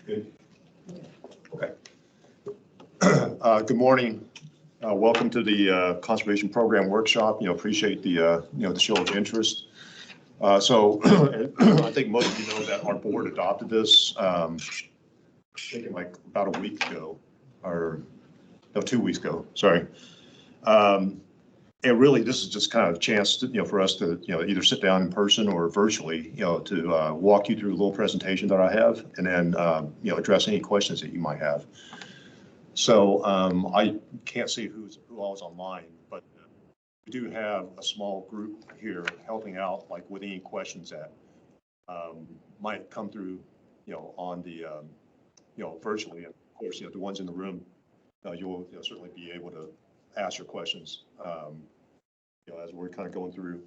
Good. Okay. Good morning. Welcome to the Conservation Program Workshop. Appreciate the the show of interest. So I think most of you know that our board adopted this. I think like about a week ago, or no, 2 weeks ago. Sorry. And really, this is just kind of a chance to, for us to, either sit down in person or virtually, to walk you through a little presentation that I have, and then, address any questions that you might have. So I can't see who all is online, but we do have a small group here helping out, like with any questions that might come through, on the, virtually. And of course, the ones in the room, you'll certainly be able to ask your questions, as we're kind of going through.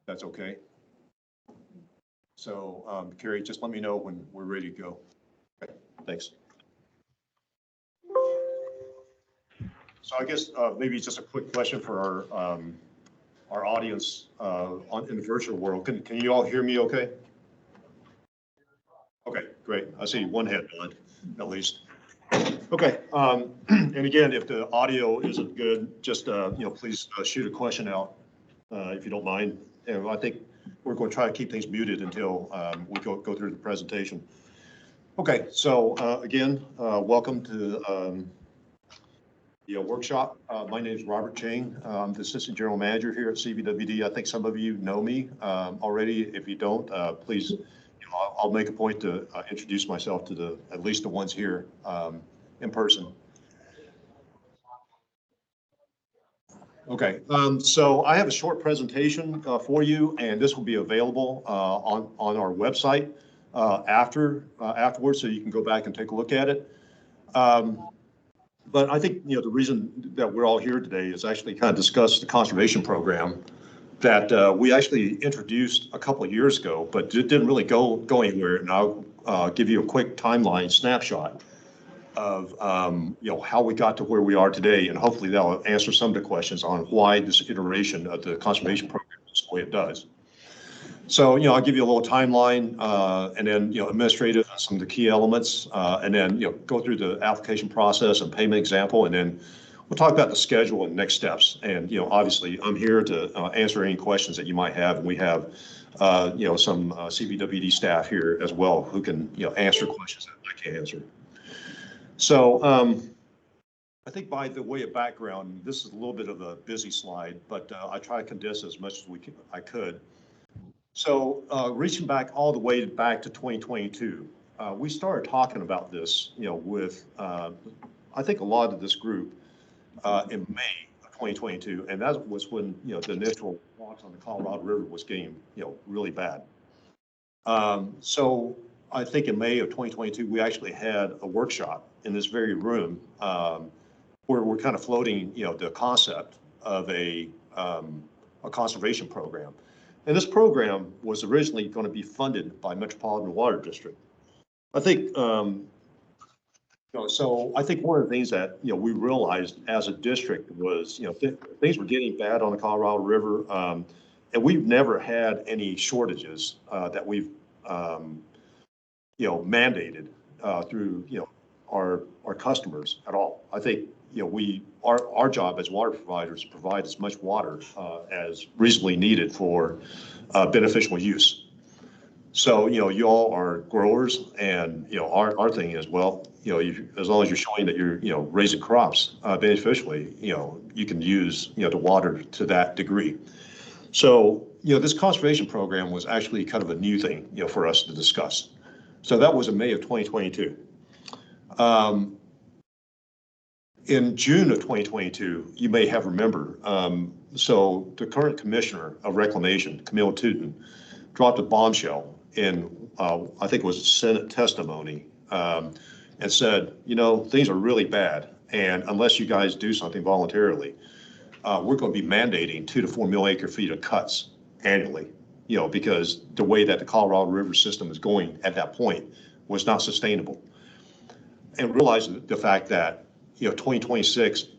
That's okay. So, Carrie, just let me know when we're ready to go. Okay, thanks. So I guess maybe just a quick question for our audience in the virtual world. Can you all hear me okay? Okay, great. I see one head nod, at least. Okay, and again, if the audio isn't good, just please shoot a question out if you don't mind. And I think we're going to try to keep things muted until we go through the presentation. Okay, so again, welcome to the workshop. My name is Robert Chang. I'm the Assistant General Manager here at CVWD. I think some of you know me already. If you don't, please, I'll make a point to introduce myself to at least the ones here in person. Okay, so I have a short presentation for you, and this will be available on our website afterwards, so you can go back and take a look at it. But I think the reason that we're all here today is actually kind of discuss the conservation program that we actually introduced a couple of years ago, but it didn't really go anywhere. And I'll give you a quick timeline snapshot of how we got to where we are today, and hopefully that'll answer some of the questions on why this iteration of the conservation program is the way it does. So I'll give you a little timeline, and then administrative, some of the key elements, and then go through the application process and payment example, and then we'll talk about the schedule and next steps. And obviously I'm here to answer any questions that you might have, and we have some CVWD staff here as well who can answer questions that I can't answer. So I think by the way of background, this is a little bit of a busy slide, but I try to condense as much as I could. So reaching back all the way back to 2022, we started talking about this, with I think a lot of this group in May of 2022, and that was when the initial walks on the Colorado River was getting really bad. So I think in May of 2022, we actually had a workshop in this very room where we're kind of floating, the concept of a conservation program. And this program was originally going to be funded by Metropolitan Water District. I think, so I think one of the things that, we realized as a district was, things were getting bad on the Colorado River, and we've never had any shortages that we've, mandated through, our customers at all. I think, our job as water providers is to provide as much water as reasonably needed for beneficial use. So, you all are growers, and, our thing is, well, as long as you're showing that you're, raising crops beneficially, you can use, the water to that degree. So, this conservation program was actually kind of a new thing, for us to discuss. So that was in May of 2022. In June of 2022, you may have remembered, so the current commissioner of reclamation, Camille Tootin, dropped a bombshell in, I think it was a Senate testimony, and said, things are really bad, and unless you guys do something voluntarily, we're going to be mandating 2 to 4 million acre-feet of cuts annually, because the way that the Colorado River system is going at that point was not sustainable. And realizing the fact that 2026,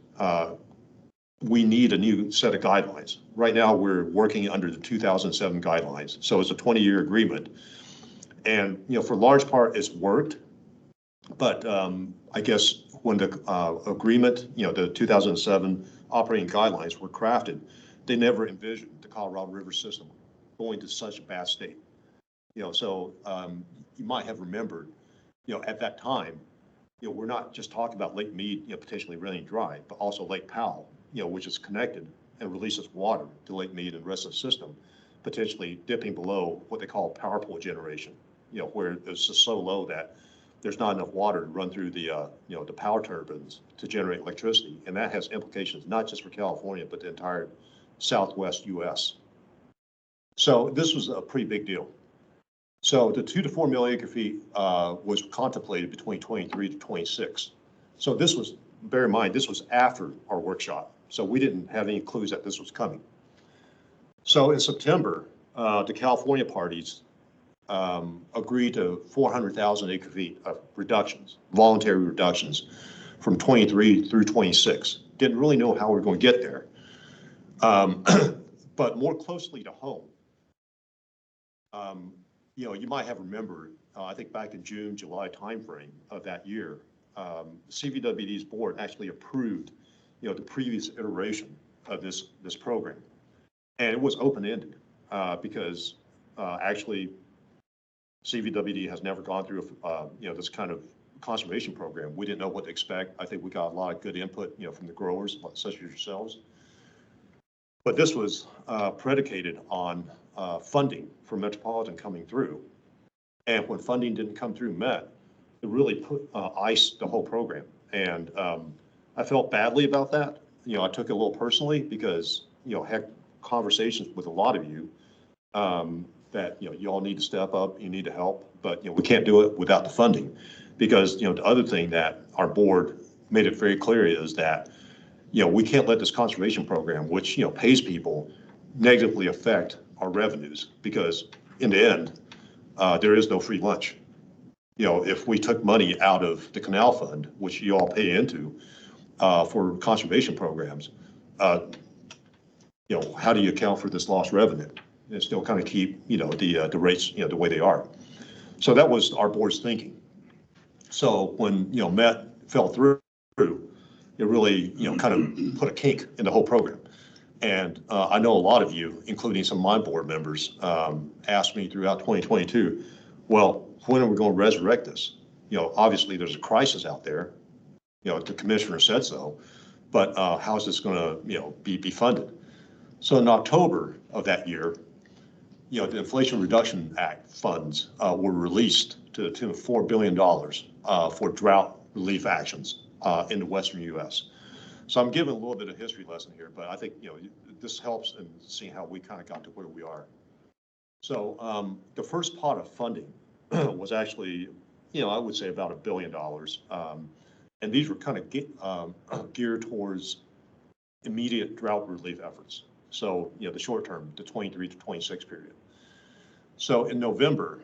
we need a new set of guidelines. Right now, we're working under the 2007 guidelines. So it's a 20-year agreement. And, for large part, it's worked. But I guess when the agreement, the 2007 operating guidelines were crafted, they never envisioned the Colorado River system going to such a bad state. So you might have remembered, at that time, we're not just talking about Lake Mead, potentially running dry, but also Lake Powell, which is connected and releases water to Lake Mead and the rest of the system, potentially dipping below what they call power pole generation, where it's just so low that there's not enough water to run through the, the power turbines to generate electricity. And that has implications, not just for California, but the entire Southwest US. So this was a pretty big deal. So the 2 to 4 million acre feet was contemplated between 23 to 26. So this was, bear in mind, this was after our workshop. So we didn't have any clues that this was coming. So in September, the California parties agreed to 400,000 acre feet of reductions, voluntary reductions from 23 through 26. Didn't really know how we were going to get there. But more closely to home, you might have remembered, I think back in June, July timeframe of that year, CVWD's board actually approved, the previous iteration of this program. And it was open-ended because actually CVWD has never gone through, this kind of conservation program. We didn't know what to expect. I think we got a lot of good input, from the growers, such as yourselves. But this was predicated on funding for Metropolitan coming through. And when funding didn't come through Met, it really put iced the whole program. And I felt badly about that. I took it a little personally because, had conversations with a lot of you that, you all need to step up, you need to help, but, we can't do it without the funding. Because, the other thing that our board made it very clear is that, we can't let this conservation program, which, pays people, negatively affect our revenues, because in the end, there is no free lunch. If we took money out of the canal fund, which you all pay into for conservation programs, how do you account for this lost revenue and still kind of keep, the rates, the way they are? So that was our board's thinking. So when, Met fell through, it really, kind of put a kink in the whole program. And I know a lot of you, including some of my board members, asked me throughout 2022, well, when are we going to resurrect this? Obviously there's a crisis out there. The commissioner said so, but how is this going to, be funded? So in October of that year, the Inflation Reduction Act funds were released to the tune of $4 billion for drought relief actions in the Western U.S. So I'm giving a little bit of history lesson here, but I think, this helps in seeing how we kind of got to where we are. So the first pot of funding was actually, I would say about $1 billion. And these were kind of geared towards immediate drought relief efforts. So, the short term, the 23 to 26 period. So in November,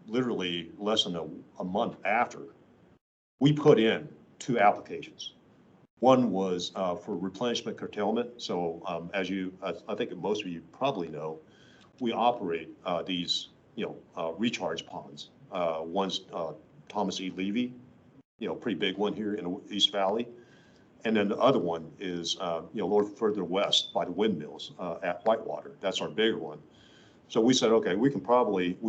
literally less than a month after, we put in 2 applications. One was for replenishment curtailment. So as I think most of you probably know, we operate these, recharge ponds. One's Thomas E. Levy, pretty big one here in the East Valley. And then the other one is, a little further west by the windmills at Whitewater. That's our bigger one. So we said, okay, we've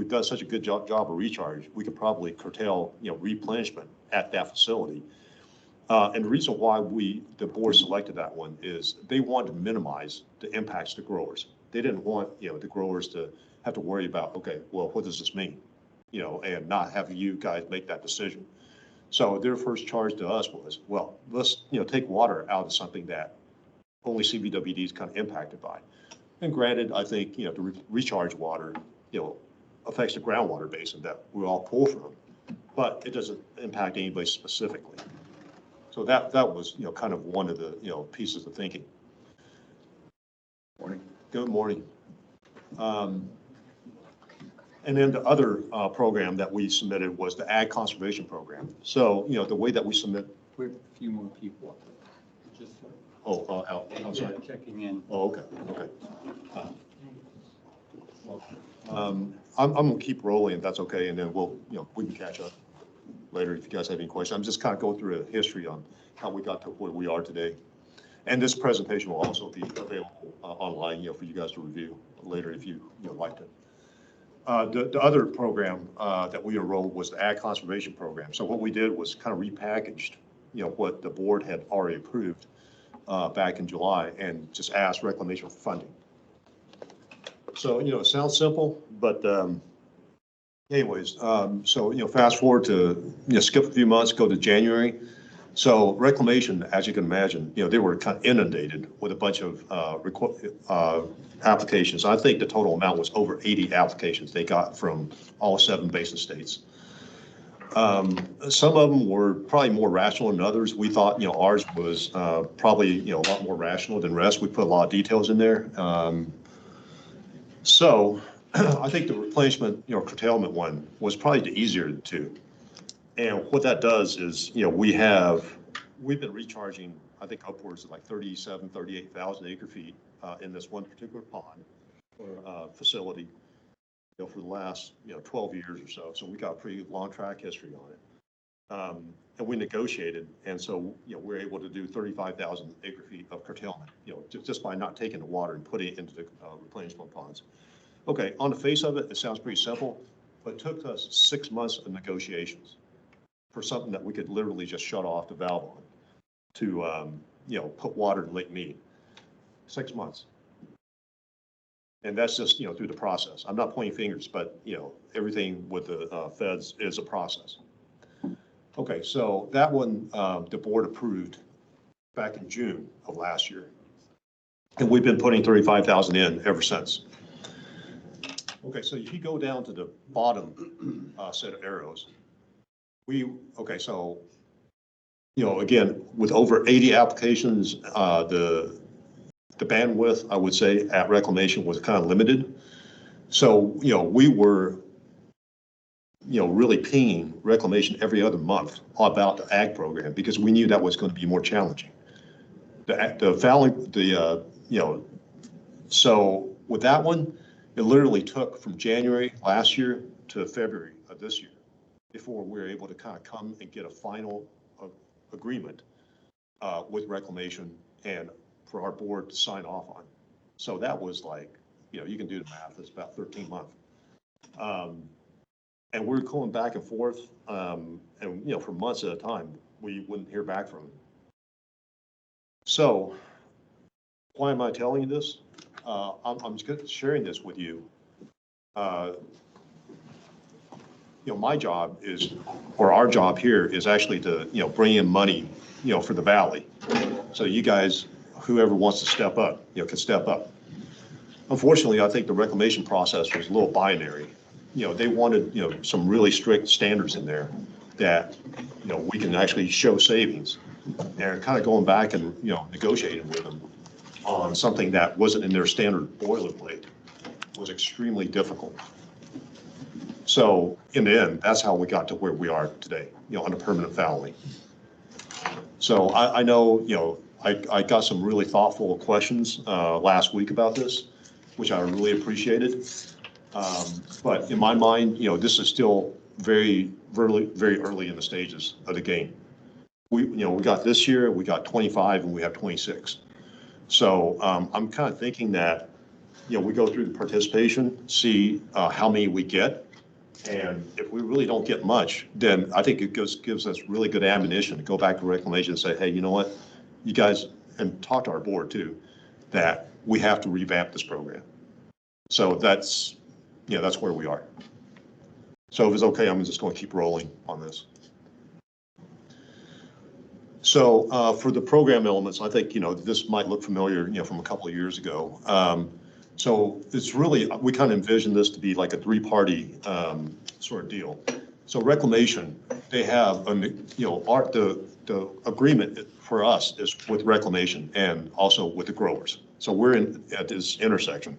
done such a good job of recharge, we could probably curtail, replenishment at that facility. And the reason why the board selected that one is they wanted to minimize the impacts to growers. They didn't want, the growers to have to worry about, okay, well, what does this mean? And not have you guys make that decision. So their first charge to us was, well, let's, take water out of something that only CVWD is kind of impacted by. And granted, I think, the recharge water, affects the groundwater basin that we all pull from, but it doesn't impact anybody specifically. So that was, kind of one of the, pieces of thinking. Morning. Good morning. And then the other program that we submitted was the Ag Conservation Program. So, the way that we submit. We have a few more people. Just outside. Yeah, checking in. Oh, okay. I'm gonna keep rolling if that's okay, and then we'll, we can catch up. later if you guys have any questions. I'm just kind of going through a history on how we got to where we are today. And this presentation will also be available online, for you guys to review later if you like to. The other program that we enrolled was the Ag Conservation Program. So what we did was kind of repackaged, what the board had already approved back in July and just asked reclamation for funding. So, it sounds simple, but anyways, so, fast forward to, skip a few months, go to January. So reclamation, as you can imagine, they were kind of inundated with a bunch of applications. I think the total amount was over 80 applications they got from all 7 basin states. Some of them were probably more rational than others. We thought, ours was probably, a lot more rational than the rest. We put a lot of details in there. So I think the replenishment, curtailment one was probably the easier of the two. And what that does is, we've been recharging, I think upwards of like 38,000 acre feet in this one particular pond or facility, for the last, 12 years or so. So we got a pretty long track history on it. And we negotiated. And so, we're able to do 35,000 acre feet of curtailment, just by not taking the water and putting it into the replenishment ponds. Okay, on the face of it, it sounds pretty simple, but it took us 6 months of negotiations for something that we could literally just shut off the valve on to, put water in Lake Mead. 6 months. And that's just, through the process. I'm not pointing fingers, but, everything with the feds is a process. Okay, so that one, the board approved back in June of last year. And we've been putting 35,000 in ever since. Okay, so if you go down to the bottom set of arrows, so, again, with over 80 applications, the bandwidth, I would say, at reclamation was kind of limited. So, we were, really pinging reclamation every other month about the ag program because we knew that was going to be more challenging. So with that one, it literally took from January last year to February of this year before we were able to kind of come and get a final agreement with reclamation and for our board to sign off on. So that was like, you can do the math, it's about 13 months. And we're going back and forth, and for months at a time, we wouldn't hear back from them. So why am I telling you this? I'm just sharing this with you. My job is, or our job here is actually to, bring in money, for the valley. So you guys, whoever wants to step up, can step up. Unfortunately, I think the reclamation process was a little binary. They wanted, some really strict standards in there that, we can actually show savings. And kind of going back and, negotiating with them on something that wasn't in their standard boilerplate was extremely difficult. So in the end, that's how we got to where we are today, on a permanent fallowing. So I know, I got some really thoughtful questions last week about this, which I really appreciated. But in my mind, this is still very early in the stages of the game. We got this year, we got 25, and we have 26. So I'm kind of thinking that, we go through the participation, see how many we get. And if we really don't get much, then I think it gives us really good ammunition to go back to reclamation and say, hey, you know what, you guys, and talk to our board too, that we have to revamp this program. So that's where we are. So if it's okay, I'm just going to keep rolling on this. So for the program elements, I think, this might look familiar, from a couple of years ago. So it's really, we kind of envision this to be like a 3-party sort of deal. So reclamation, they have, the agreement for us is with reclamation and also with the growers. So we're at this intersection.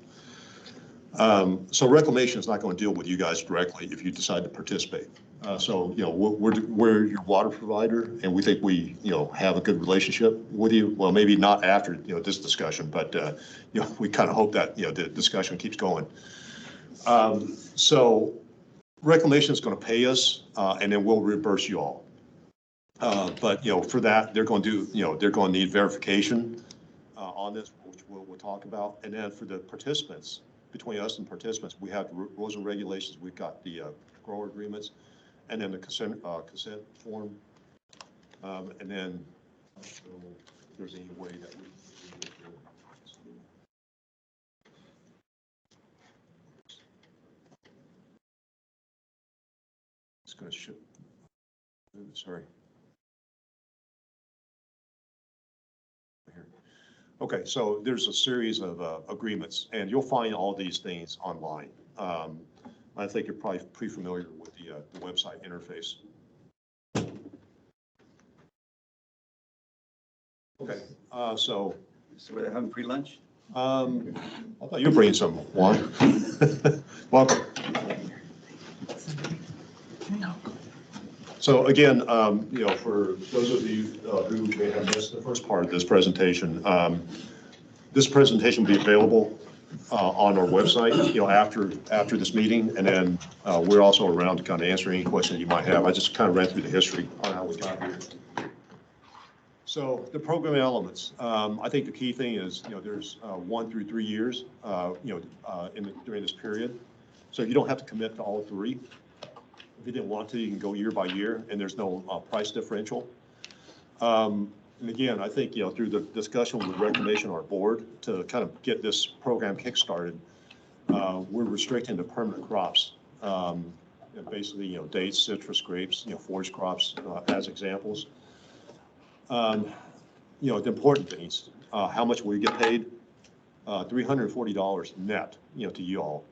So reclamation is not going to deal with you guys directly if you decide to participate. So, we're your water provider, and we think we, have a good relationship with you. Well, maybe not after, this discussion, but, we kind of hope that, the discussion keeps going. So Reclamation is going to pay us, and then we'll reimburse you all. But, for that, they're going to do, they're going to need verification on this, which we'll talk about. And then for the participants, between us and participants, we have the rules and regulations. We've got the grower agreements, and then the consent form. And then, if there's any way that we. It's going to ship. Sorry. Here. Okay, so there's a series of agreements, and you'll find all these things online. I think you're probably pretty familiar with the website interface. Okay, so we're having free lunch? I thought you were bringing some, Juan. Welcome. So again, for those of you who may have missed the first part of this presentation will be available on our website, after this meeting, and then we're also around to kind of answer any questions you might have. I just kind of ran through the history on how we got here. So the program elements, I think the key thing is, there's 1 through 3 years, during this period. So you don't have to commit to all 3. If you didn't want to, you can go year by year, and there's no price differential. And again, I think, through the discussion with Reclamation, our board, to kind of get this program kickstarted, we're restricting the permanent crops. Basically, dates, citrus, grapes, forage crops as examples. The important things, how much will you get paid? $340 net, to you all.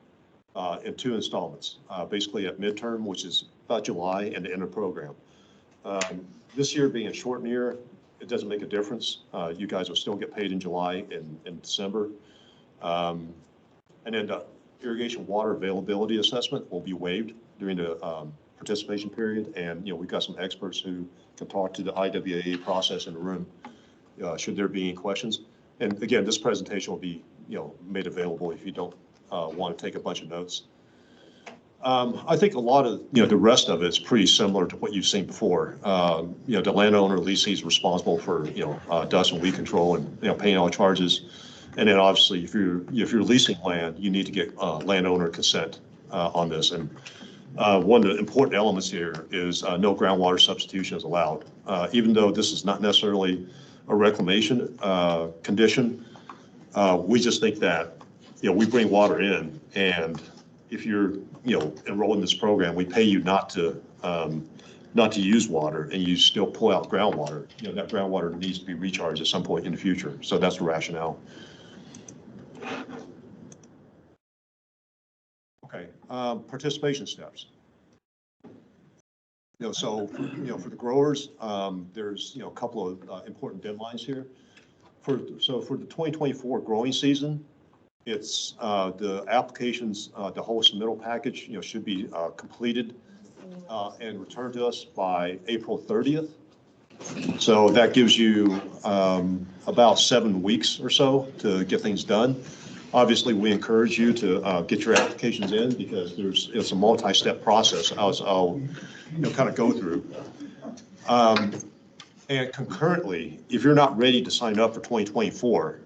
In 2 installments, basically at midterm, which is about July, and the end of program. This year being a shortened year, it doesn't make a difference. You guys will still get paid in July and December. And then the irrigation water availability assessment will be waived during the participation period. And, we've got some experts who can talk to the IWA process in the room, should there be any questions. And again, this presentation will be, made available if you don't want to take a bunch of notes. I think a lot of, the rest of it's pretty similar to what you've seen before. The landowner leasing is responsible for, dust and weed control and, paying all charges. And then obviously, if you're leasing land, you need to get landowner consent on this. And one of the important elements here is no groundwater substitution is allowed. Even though this is not necessarily a reclamation condition, we just think that we bring water in, and if you're, enrolled in this program, we pay you not to use water, and you still pull out groundwater. That groundwater needs to be recharged at some point in the future. So that's the rationale. Okay, participation steps. So for the growers, there's a couple of important deadlines here. For the 2024 growing season, it's the applications, the whole submittal package, should be completed and returned to us by April 30th. So that gives you about 7 weeks or so to get things done. Obviously, we encourage you to get your applications in, because it's a multi-step process. I'll kind of go through. And concurrently, if you're not ready to sign up for 2024,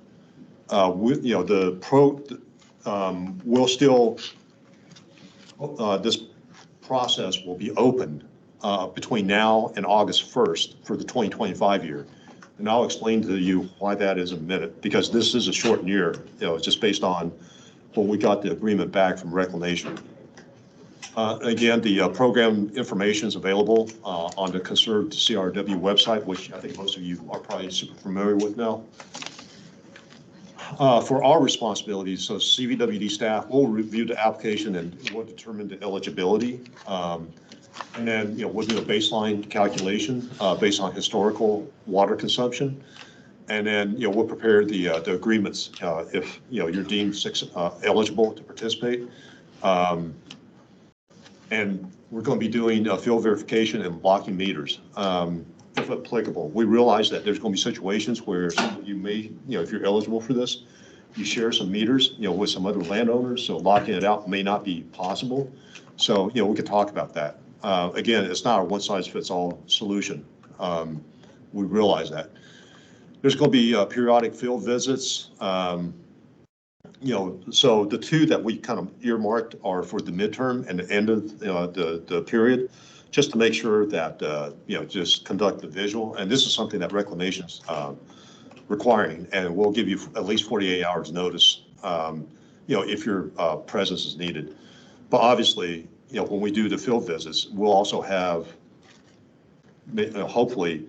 we'll still, this process will be open between now and August 1st for the 2025 year. And I'll explain to you why that is in a minute, because this is a shortened year, it's just based on when we got the agreement back from Reclamation. Again, the program information is available on the Conserved CRW website, which I think most of you are probably super familiar with now. For our responsibilities, so CVWD staff will review the application and will determine the eligibility. And then, we'll do a baseline calculation based on historical water consumption. And then, we'll prepare the agreements if, you're deemed eligible to participate. And we're going to be doing field verification and blocking meters, if applicable. We realize that there's going to be situations where some of you may, if you're eligible for this, you share some meters, with some other landowners, so locking it out may not be possible. So, we could talk about that. Again, it's not a one-size-fits-all solution. We realize that. There's going to be periodic field visits. So the two that we kind of earmarked are for the midterm and the end of the period, just to make sure that, just conduct the visual. And this is something that Reclamation's requiring, and we'll give you at least 48 hours notice, if your presence is needed. But obviously, when we do the field visits, we'll also have, hopefully,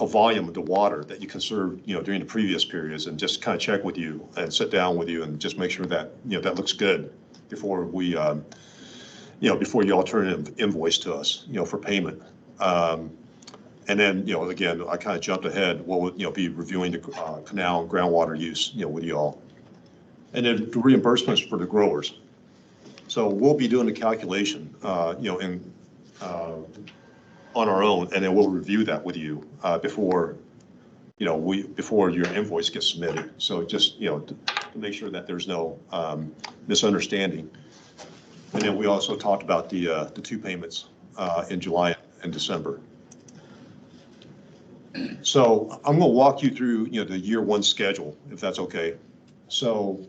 a volume of the water that you conserved, during the previous periods, and just kind of check with you and sit down with you and just make sure that, that looks good before we, before you all turn an invoice to us, for payment. And then, again, I kind of jumped ahead. We'll, be reviewing the canal and groundwater use, with you all. And then the reimbursements for the growers. So we'll be doing the calculation, on our own, and then we'll review that with you before, before your invoice gets submitted. So just, to make sure that there's no misunderstanding. And then we also talked about the two payments in July and December. So I'm going to walk you through, the year one schedule, if that's okay. So,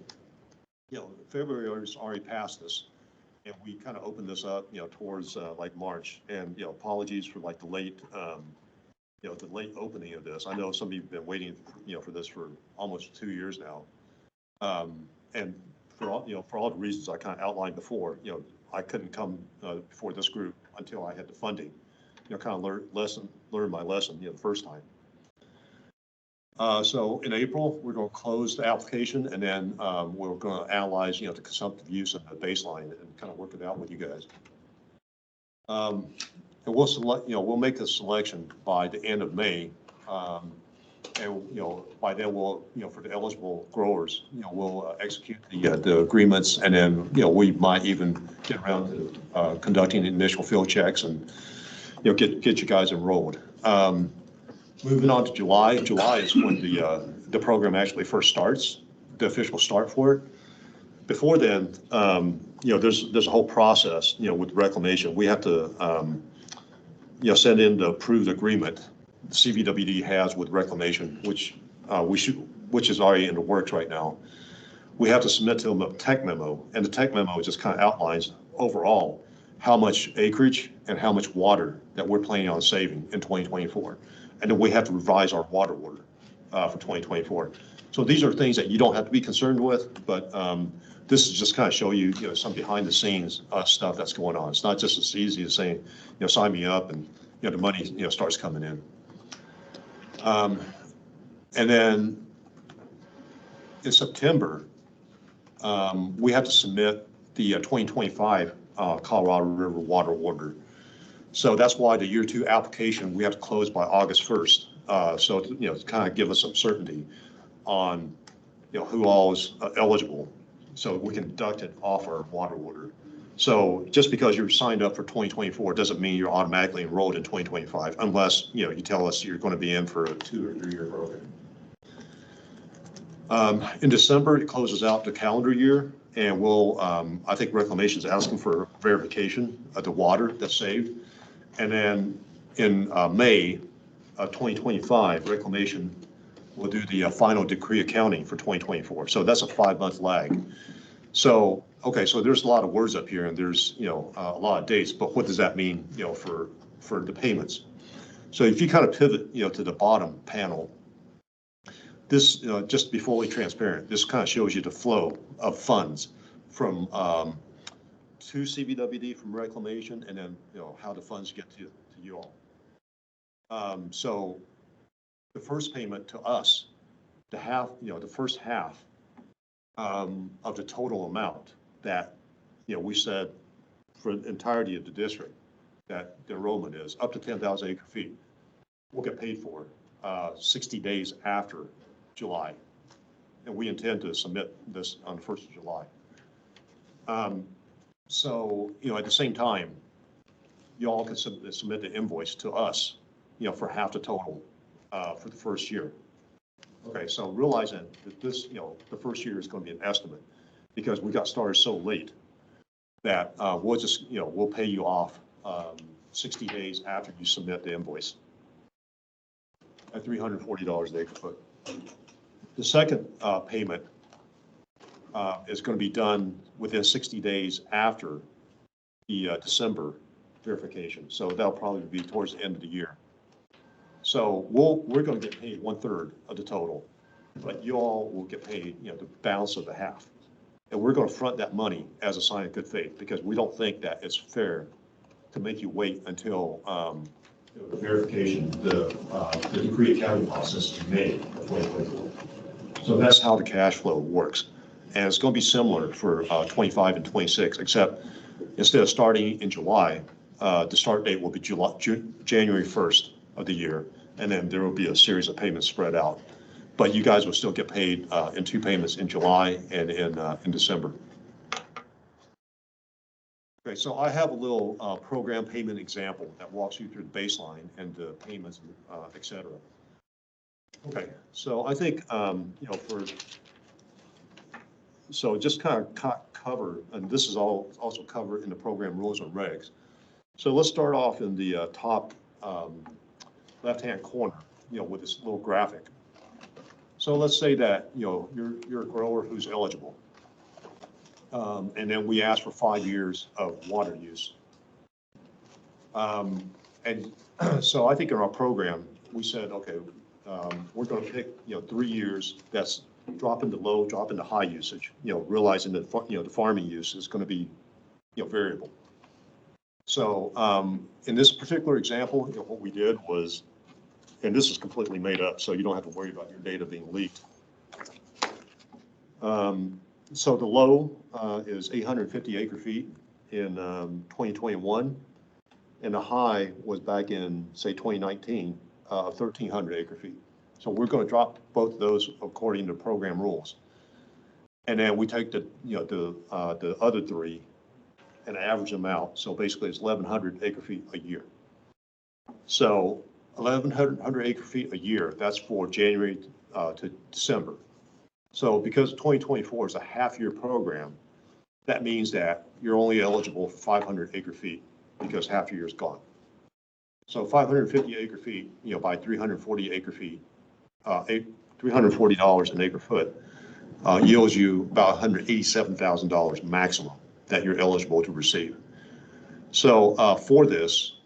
February is already passed us. And we kind of opened this up, towards like March, and apologies for like the late, the late opening of this. I know some of you've been waiting, for this for almost 2 years now, and for all the reasons I kind of outlined before, I couldn't come before this group until I had the funding, kind of learn my lesson, the first time. So in April, we're going to close the application, and then we're going to analyze, the consumptive use of the baseline and kind of work it out with you guys. And we'll select, we'll make a selection by the end of May. And, by then we'll, for the eligible growers, we'll execute the agreements, and then, we might even get around to conducting the initial field checks and, get you guys enrolled. Moving on to July. July is when the program actually first starts, the official start for it. Before then, there's a whole process, with Reclamation. We have to, send in the approved agreement the CVWD has with Reclamation, which is already in the works right now. We have to submit to them a tech memo, and the tech memo just kind of outlines overall how much acreage and how much water that we're planning on saving in 2024. And then we have to revise our water order for 2024. So these are things that you don't have to be concerned with, but this is just kind of show you, some behind the scenes stuff that's going on. It's not just as easy as saying, sign me up and, the money, starts coming in. And then in September, we have to submit the 2025 Colorado River water order. So that's why the year two application, we have to close by August 1st. So, to kind of give us some certainty on, who all is eligible, so we can deduct it off our water order. So just because you're signed up for 2024 doesn't mean you're automatically enrolled in 2025, unless, you tell us you're going to be in for a 2 or 3 year program. In December, it closes out the calendar year, and we'll, I think Reclamation's asking for verification of the water that's saved. And then in May of 2025, Reclamation will do the final decree accounting for 2024. So that's a 5-month lag. So, okay, so there's a lot of words up here, and there's, a lot of dates, but what does that mean, for the payments? So if you kind of pivot, to the bottom panel, this, just to be fully transparent, this kind of shows you the flow of funds from to CVWD from Reclamation, and then, how the funds get to you all. So the first payment to us, the first half of the total amount that, we said for the entirety of the district that the enrollment is up to 10,000 acre feet, we'll get paid for 60 days after July. And we intend to submit this on the 1st of July. So, at the same time, you all can submit the invoice to us, for half the total for the first year. Okay, so realizing that this, the first year is going to be an estimate because we got started so late that we'll just, we'll pay you off 60 days after you submit the invoice at $340 an acre foot. The second payment is going to be done within 60 days after the December verification. So that'll probably be towards the end of the year. So we're going to get paid 1/3 of the total, but you all will get paid, the balance of the half. And we're going to front that money as a sign of good faith because we don't think that it's fair to make you wait until the verification, the decree accounting process is made of 2024. So that's how the cash flow works. And it's going to be similar for 25 and 26, except instead of starting in July, the start date will be January 1st of the year. And then there will be a series of payments spread out. But you guys will still get paid in 2 payments in July and in December. Okay, so I have a little program payment example that walks you through the baseline and the payments, et cetera. Okay, so I think, so just kind of cover, and this is all also covered in the program rules and regs. So let's start off in the top left-hand corner, with this little graphic. So let's say that, you're a grower who's eligible. And then we ask for 5 years of water use. And so I think in our program, we said, okay, we're going to pick, 3 years that's drop into low, drop into high usage, realizing that, the farming use is going to be, variable. So in this particular example, what we did was, and this is completely made up, so you don't have to worry about your data being leaked. So the low is 850 acre feet in 2021, and the high was back in, say, 2019 of 1,300 acre feet. So we're going to drop both of those according to program rules. And then we take the other 3 and average them out. So basically it's 1,100 acre feet a year. So 1,100 acre feet a year, that's for January to December. So because 2024 is a half-year program, that means that you're only eligible for 500 acre feet because half a year is gone. So 550 acre feet, by 340 acre feet, $340 an acre foot, yields you about $187,000 maximum that you're eligible to receive. So for this,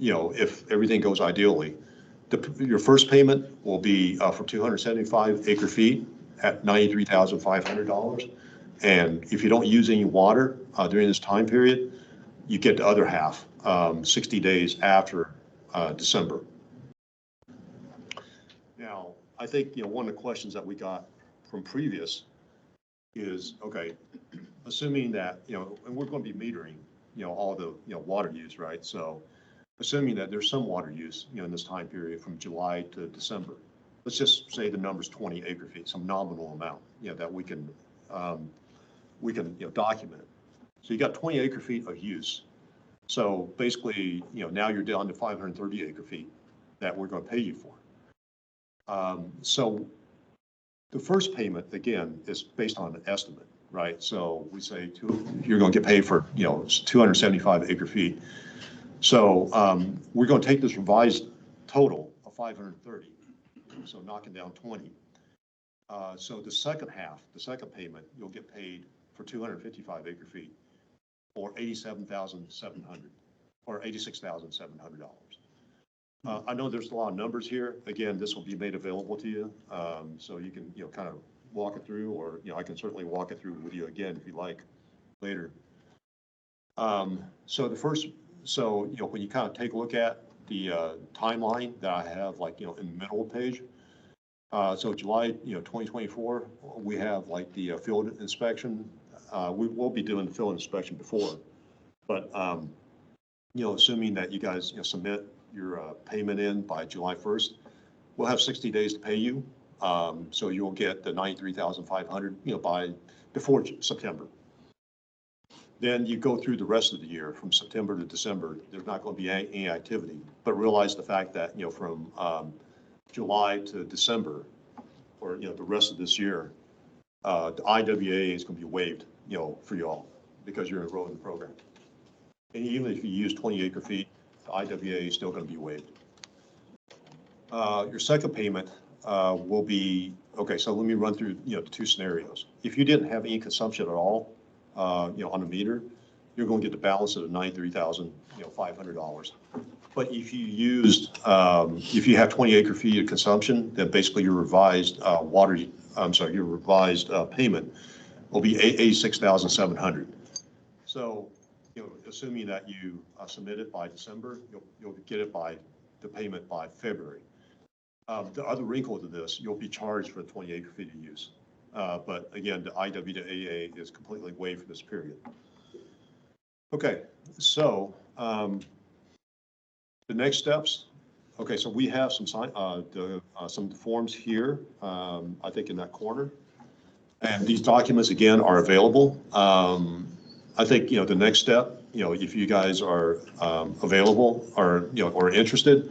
if everything goes ideally, your first payment will be for 275 acre feet at $93,500. And if you don't use any water during this time period, you get the other half 60 days after December. Now, I think, one of the questions that we got from previous is, okay, assuming that, and we're going to be metering, all the, water use, right? So assuming that there's some water use, in this time period from July to December, let's just say the number's 20 acre feet, some nominal amount, that we can document. So you got 20 acre feet of use. So basically, now you're down to 530 acre feet that we're going to pay you for. So the first payment, again, is based on an estimate, right? So we say you're going to get paid for, 275 acre feet. So we're going to take this revised total of 530, so knocking down 20. So the second half, the second payment, you'll get paid for 255 acre feet or $87,700 or $86,700. I know there's a lot of numbers here. Again, this will be made available to you, so you can, kind of walk it through, or, I can certainly walk it through with you again if you like later. So the first, when you kind of take a look at the timeline that I have, like, in the middle of the page. So July, 2024, we have like the field inspection. We will be doing the field inspection before, but assuming that you guys submit your payment in by July 1st, we'll have 60 days to pay you. So you'll get the $93,500, by before September. Then you go through the rest of the year from September to December. There's not going to be any activity, but realize the fact that from July to December, or, the rest of this year, the IWA is going to be waived, for y'all because you're enrolled in the program. And even if you use 20 acre feet, the IWA is still going to be waived. Your second payment will be, okay, so let me run through, the two scenarios. If you didn't have any consumption at all, on the meter, you're going to get the balance of the $93,500. But if you used, if you have 20 acre feet of consumption, then basically your revised your revised payment will be $86,700. So, assuming that you submit it by December, you'll get it by the payment by February. The other wrinkle to this, you'll be charged for 20 acre feet of use. But again, the IWA is completely waived for this period. Okay, so the next steps. Okay, so we have some some forms here, I think in that corner. And these documents, again, are available. I think, the next step, if you guys are available or, or interested,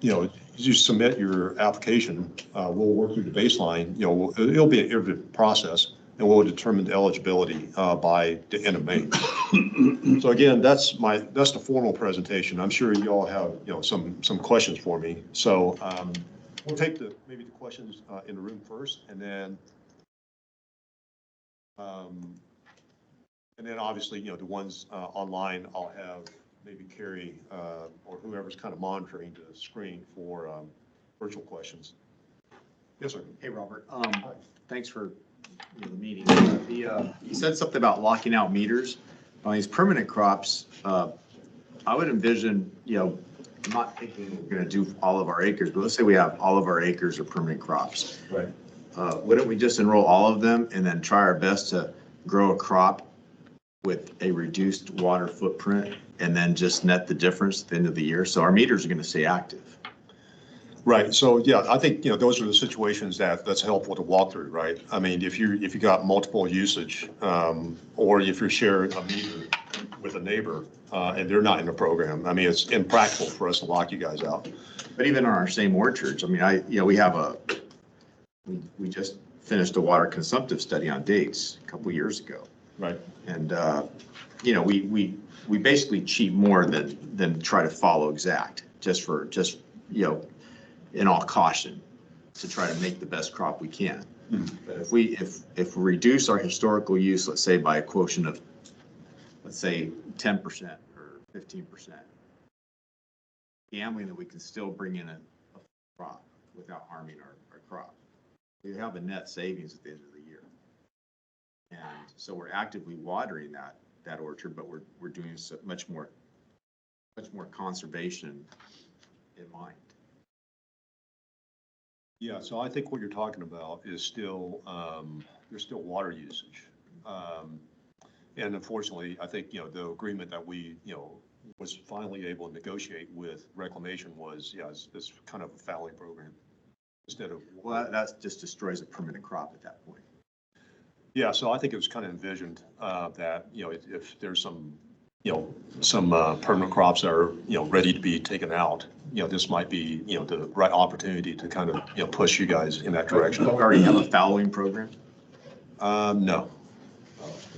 you submit your application. We'll work through the baseline. It'll be an iterative process, and we'll determine the eligibility by the end of May. So again, that's the formal presentation. I'm sure you all have some questions for me. So we'll take maybe the questions in the room first, and then obviously the ones online I'll have maybe Carrie or whoever's kind of monitoring the screen for virtual questions. Yes, sir. Hey, Robert. Thanks for the meeting. You said something about locking out meters on these permanent crops. I would envision, I'm not thinking we're going to do all of our acres, but let's say we have all of our acres are permanent crops. Right. Wouldn't we just enroll all of them and then try our best to grow a crop with a reduced water footprint and then just net the difference at the end of the year? So our meters are going to stay active. Right. So yeah, I think those are the situations that's helpful to walk through, right? I mean, if you got multiple usage, or if you're sharing a meter with a neighbor and they're not in the program, I mean, it's impractical for us to lock you guys out. But even on our same orchards, I mean, we have we just finished a water consumptive study on dates a couple years ago. Right. And we basically cheat more than try to follow exact, just in all caution, to try to make the best crop we can. Mm-hmm. But if we reduce our historical use, let's say by a quotient of, let's say 10% or 15%, gambling that we can still bring in a crop without harming our crop. We have a net savings at the end of the year. And so we're actively watering that orchard, but we're doing so much more conservation in mind. Yeah, so I think what you're talking about is still there's still water usage, and unfortunately, I think the agreement that we was finally able to negotiate with Reclamation was this kind of a fallowing program instead of. Well, that just destroys a permanent crop at that point. Yeah, so I think it was kind of envisioned that if there's some permanent crops that are ready to be taken out, this might be the right opportunity to kind of push you guys in that direction. We already have a fallowing program. No.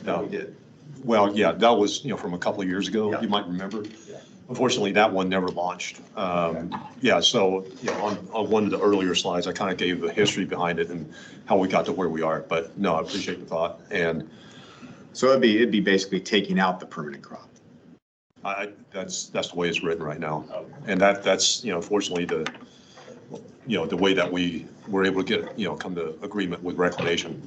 No. We did. Well, yeah, that was from a couple of years ago. Yeah. You might remember. Yeah. Unfortunately, that one never launched. Yeah, so on one of the earlier slides, I kind of gave the history behind it and how we got to where we are. But no, I appreciate the thought. And so it'd be basically taking out the permanent crop. That's the way it's written right now. Okay. And that's unfortunately the way that we were able to get come to agreement with Reclamation.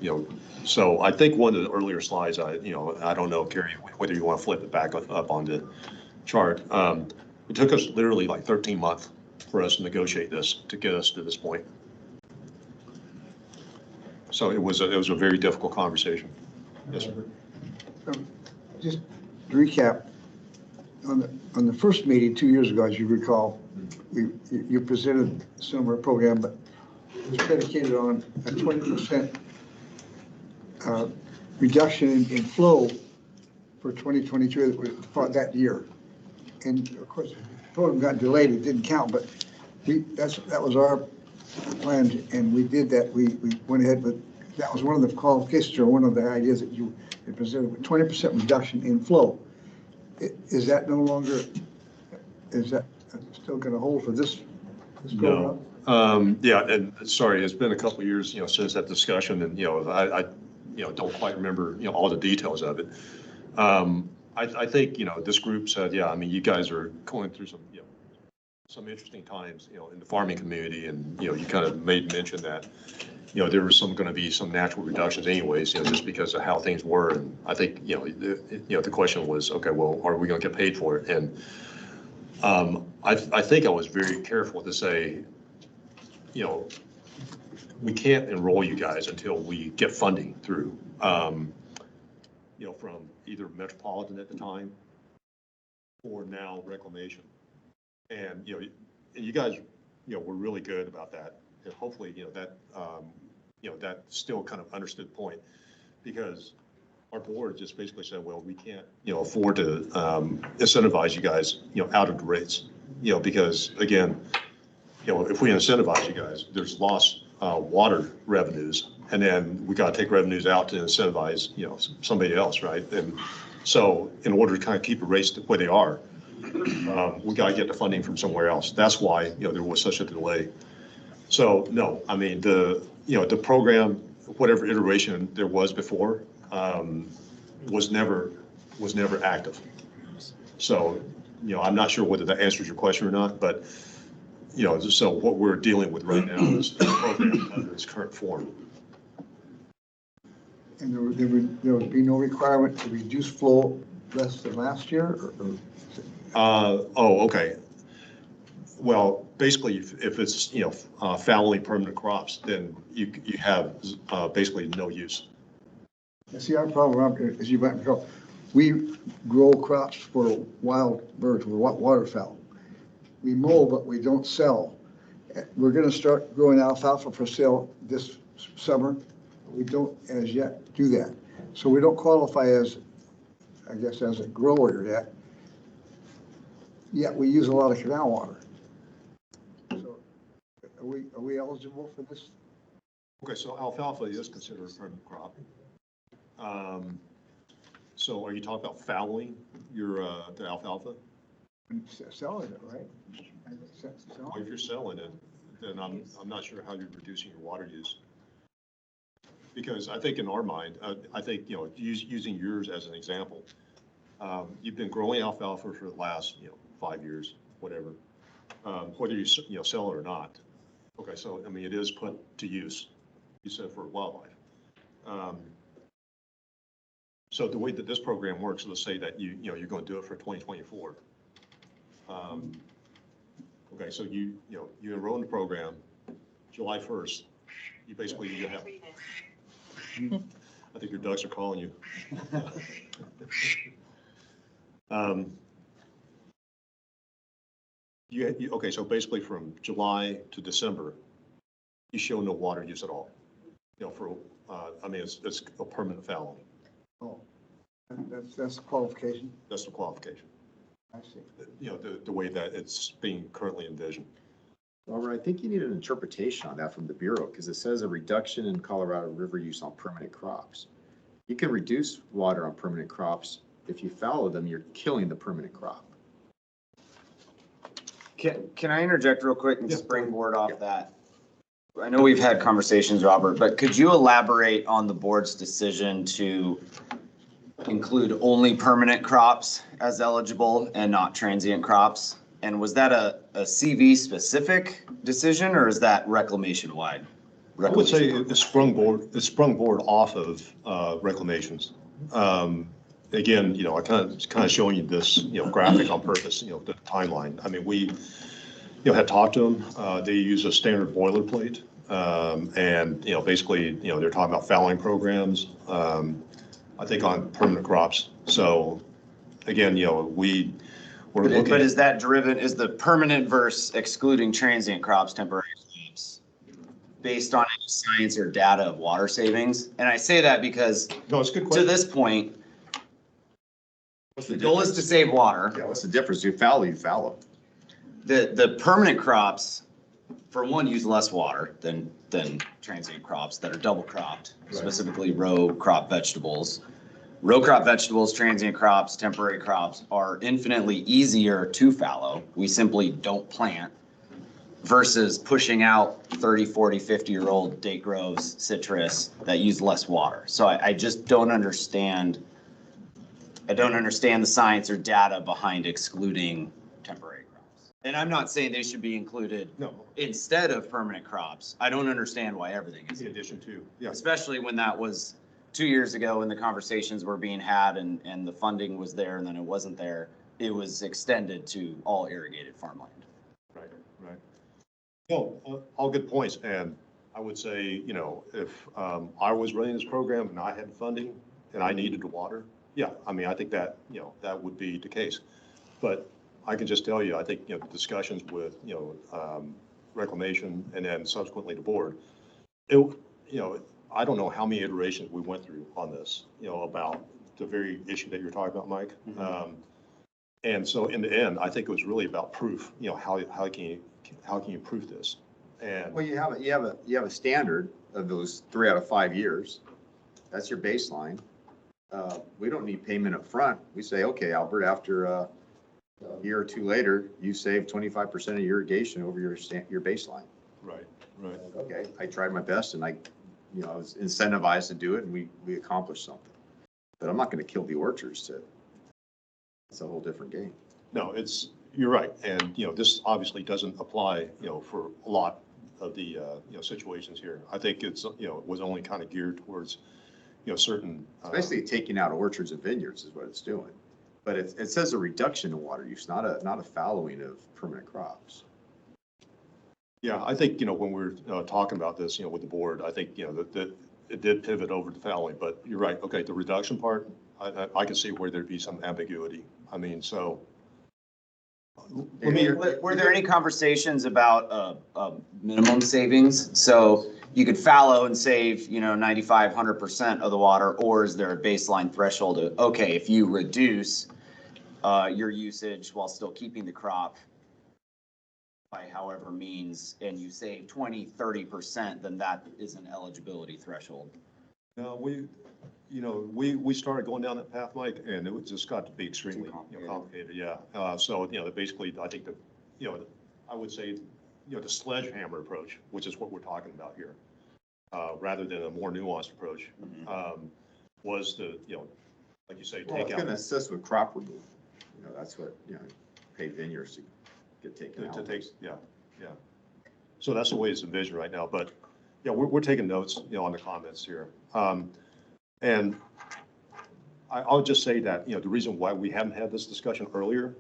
So I think one of the earlier slides, I don't know, Carrie, whether you want to flip it back up on the chart. It took us literally like 13 months for us to negotiate this to get us to this point. So it was a very difficult conversation. Yes, sir. Just to recap, on the first meeting 2 years ago, as you recall, you presented a similar program, but it was predicated on a 20% reduction in flow for 2022 that year. And of course, the program got delayed, it didn't count, but that was our plan, and we did that. We went ahead, but that was one of the qualifications, or one of the ideas that you had presented, with 20% reduction in flow. Is that no longer, is that still going to hold for this program? No. Yeah, and sorry, it's been a couple of years, since that discussion, and, I don't quite remember, all the details of it. I think, this group said, yeah, I mean, you guys are going through some interesting times, in the farming community, and, you kind of made mention that, there was going to be some natural reductions anyways, just because of how things were. And I think, the question was, okay, well, are we going to get paid for it? And I think I was very careful to say, we can't enroll you guys until we get funding through, from either Metropolitan at the time or now Reclamation. And, you guys, were really good about that. And hopefully, that still kind of understood the point, because our board just basically said, well, we can't, afford to incentivize you guys, out of the rates, because again, if we incentivize you guys, there's lost water revenues, and then we got to take revenues out to incentivize, somebody else, right? And so in order to kind of keep the rates the way they are, we got to get the funding from somewhere else. That's why, there was such a delay. So no, I mean, the program, whatever iteration there was before, was never active. So, I'm not sure whether that answers your question or not, but, so what we're dealing with right now is the program under its current form. And there would be no requirement to reduce flow less than last year? Okay. Well, basically, if it's, fallowing permanent crops, then you have basically no use. See, our problem, as you might recall, we grow crops for wild birds, for waterfowl. We mow, but we don't sell. We're going to start growing alfalfa for sale this summer. We don't as yet do that. So we don't qualify as, I guess, as a grower yet. Yet we use a lot of canal water. So are we eligible for this? Okay, so alfalfa is considered a permanent crop. So are you talking about fallowing the alfalfa? Selling it, right? Well, if you're selling it, then I'm not sure how you're reducing your water use. Because I think in our mind, I think, using yours as an example, you've been growing alfalfa for the last, 5 years, whatever, whether you sell it or not. Okay, so, I mean, it is put to use, you said, for wildlife. So the way that this program works, let's say that you're going to do it for 2024. Okay, so you enroll in the program July 1st. You basically have. I think your ducks are calling you. Okay, so basically from July to December, you show no water use at all. For I mean, it's a permanent fallowing. Oh, that's the qualification. That's the qualification. I see. The way that it's being currently envisioned. Robert, I think you need an interpretation on that from the Bureau, because it says a reduction in Colorado River use on permanent crops. You can reduce water on permanent crops. If you fallow them, you're killing the permanent crop. Can I interject real quick and springboard off that? I know we've had conversations, Robert, but could you elaborate on the board's decision to include only permanent crops as eligible and not transient crops? And was that a CV specific decision, or is that reclamation wide? I would say it's sprung board off of reclamations. Again, I kind of showing you this, graphic on purpose, the timeline. I mean, we, had talked to them. They use a standard boilerplate. And, basically, they're talking about fallowing programs, I think on permanent crops. So again, we're looking. But is that driven, is the permanent versus excluding transient crops, temporary crops, based on any science or data of water savings? And I say that because No, it's a good question. to this point, What's the goal is to save water. Yeah, what's the difference? You fallow. The permanent crops for one, use less water than transient crops that are double cropped, specifically row crop vegetables. Row crop vegetables, transient crops, temporary crops are infinitely easier to fallow. We simply don't plant versus pushing out 30, 40, 50-year-old date groves, citrus that use less water. So I just don't understand. I don't understand the science or data behind excluding temporary crops. And I'm not saying they should be included No, instead of permanent crops. I don't understand why everything is, in addition to, yeah. especially when that was 2 years ago when the conversations were being had and the funding was there and then it wasn't there. It was extended to all irrigated farmland. Right, right. No, all good points. And I would say, if I was running this program and I had funding and I needed to water, yeah, I mean, I think that, that would be the case. But I can just tell you, I think, the discussions with, reclamation and then subsequently the board, I don't know how many iterations we went through on this, about the very issue that you're talking about, Mike. And so in the end, I think it was really about proof, how can you prove this? And Well, you have a standard of those 3 out of 5 years. That's your baseline. We don't need payment up front. We say, okay, Albert, after a year or two later, you saved 25% of your irrigation over your baseline. right, right. Okay, I tried my best and I was incentivized to do it and we accomplished something. But I'm not going to kill the orchards. It's a whole different game. No, you're right. And, this obviously doesn't apply, for a lot of the, situations here. I think it was only kind of geared towards, certain. It's basically taking out orchards and vineyards is what it's doing. But it says a reduction in water use, not a fallowing of permanent crops. Yeah, I think, when we're talking about this, with the board, I think, that it did pivot over to fallowing, but you're right. Okay, the reduction part, I can see where there'd be some ambiguity. I mean, so. Were there any conversations about minimum savings? So you could fallow and save, 95, 100% of the water, or is there a baseline threshold of, okay, if you reduce your usage while still keeping the crop by however means, and you save 20, 30%, then that is an eligibility threshold? No, we started going down that path, Mike, and it just got to be extremely, complicated, yeah. So, basically, I think that, I would say, the sledgehammer approach, which is what we're talking about here, rather than a more nuanced approach, was the, like you say, Well, take it's out. going to assist with crop removal. That's what, pay vineyards to get taken out. To take, yeah. So that's the way it's envisioned right now, but, yeah, we're taking notes, on the comments here. And I'll just say that, the reason why we haven't had this discussion earlier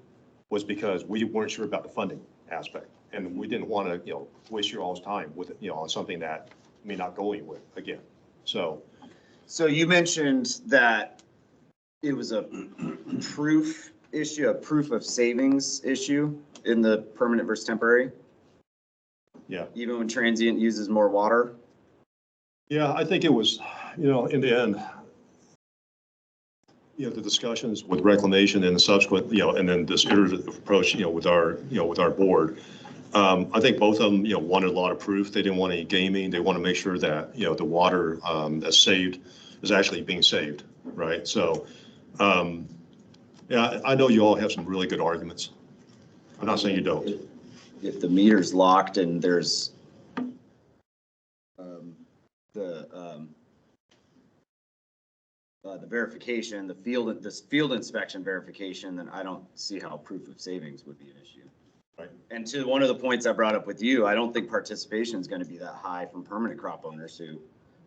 was because we weren't sure about the funding aspect. And we didn't want to, waste your all's time with, on something that may not go anywhere again. So You mentioned that it was a proof issue, a proof of savings issue in the permanent versus temporary, yeah. even when transient uses more water. Yeah, I think it was, in the end, the discussions with reclamation and the subsequent, and then this iterative approach, with our board. I think both of them, wanted a lot of proof. They didn't want any gaming. They want to make sure that, the water that's saved is actually being saved, right? So, yeah, I know you all have some really good arguments. I'm not saying you don't. If the meter's locked and there's the verification, this field inspection verification, then I don't see how proof of savings would be an issue. Right. And to one of the points I brought up with you, I don't think participation is going to be that high from permanent crop owners who,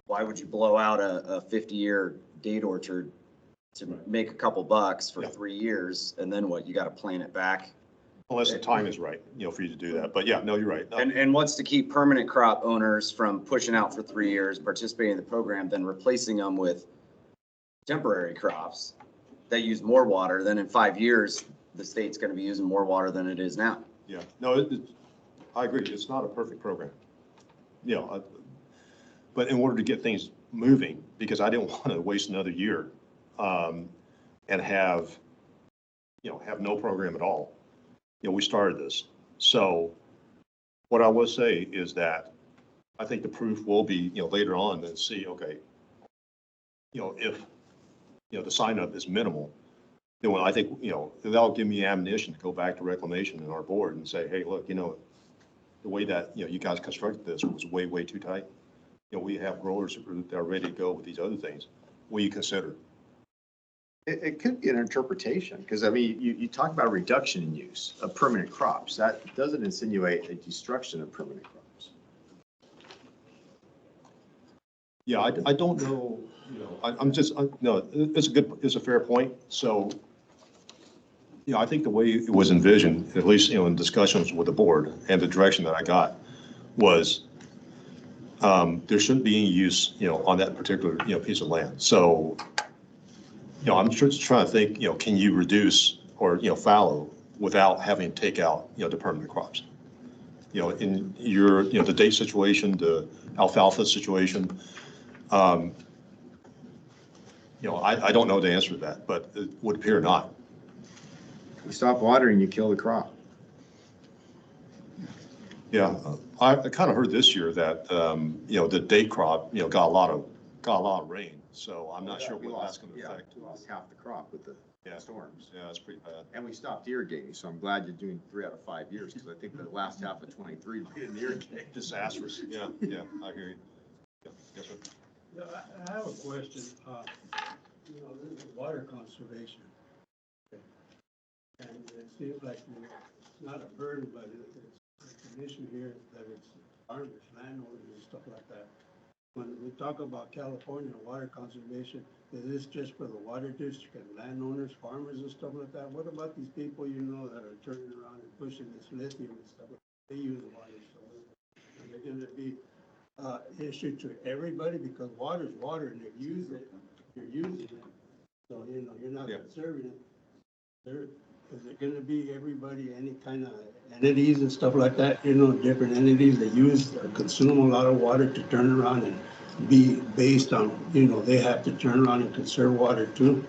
why would you blow out a 50-year date orchard to make a couple bucks for 3 years, and then what, you got to plant it back? Unless the time is right, for you to do that. But yeah, no, you're right. No. And what's to keep permanent crop owners from pushing out for 3 years, participating in the program, then replacing them with temporary crops that use more water? Then in 5 years, the state's going to be using more water than it is now. Yeah, no, I agree. It's not a perfect program. But in order to get things moving, because I didn't want to waste another year and have no program at all. We started this. So What I will say is that I think the proof will be, later on and see, okay, if, the sign up is minimal, then when I think, that'll give me ammunition to go back to reclamation and our board and say, hey, look, the way that, you guys constructed this was way, way too tight. We have growers that are ready to go with these other things. Will you consider? It could be an interpretation, because I mean, you talk about reduction in use of permanent crops. That doesn't insinuate a destruction of permanent crops. Yeah, I don't know, no, it's a fair point. So, I think the way it was envisioned, at least, in discussions with the board and the direction that I got was there shouldn't be any use, on that particular, piece of land. So, I'm just trying to think, can you reduce or, fallow without having to take out, the permanent crops? In your, the date situation, the alfalfa situation, I don't know the answer to that, but it would appear not. You stop watering, you kill the crop. Yeah, I kind of heard this year that, the date crop, got a lot of rain. So I'm not sure what that's going to affect. We lost half the crop with the storms. Yeah, that's pretty bad. And we stopped irrigating, so I'm glad you're doing 3 out of 5 years, because I think the last half of 23 we didn't irrigate. Disastrous. Yeah, I hear you. Yeah, yes, sir. Yeah, I have a question. This is water conservation. And it seems like it's not a burden, but it's an issue here that it's farmers, landowners and stuff like that. When we talk about California water conservation, is this just for the water district and landowners, farmers and stuff like that? What about these people, that are turning around and pushing this lithium and stuff? They use water, so are they gonna be issue to everybody? Because water's water, and if you use it, you're using it. So, you're not conserving it. Is it gonna be everybody, any kind of entities and stuff like that, different entities that use, consume a lot of water to turn around and be based on, they have to turn around and conserve water too,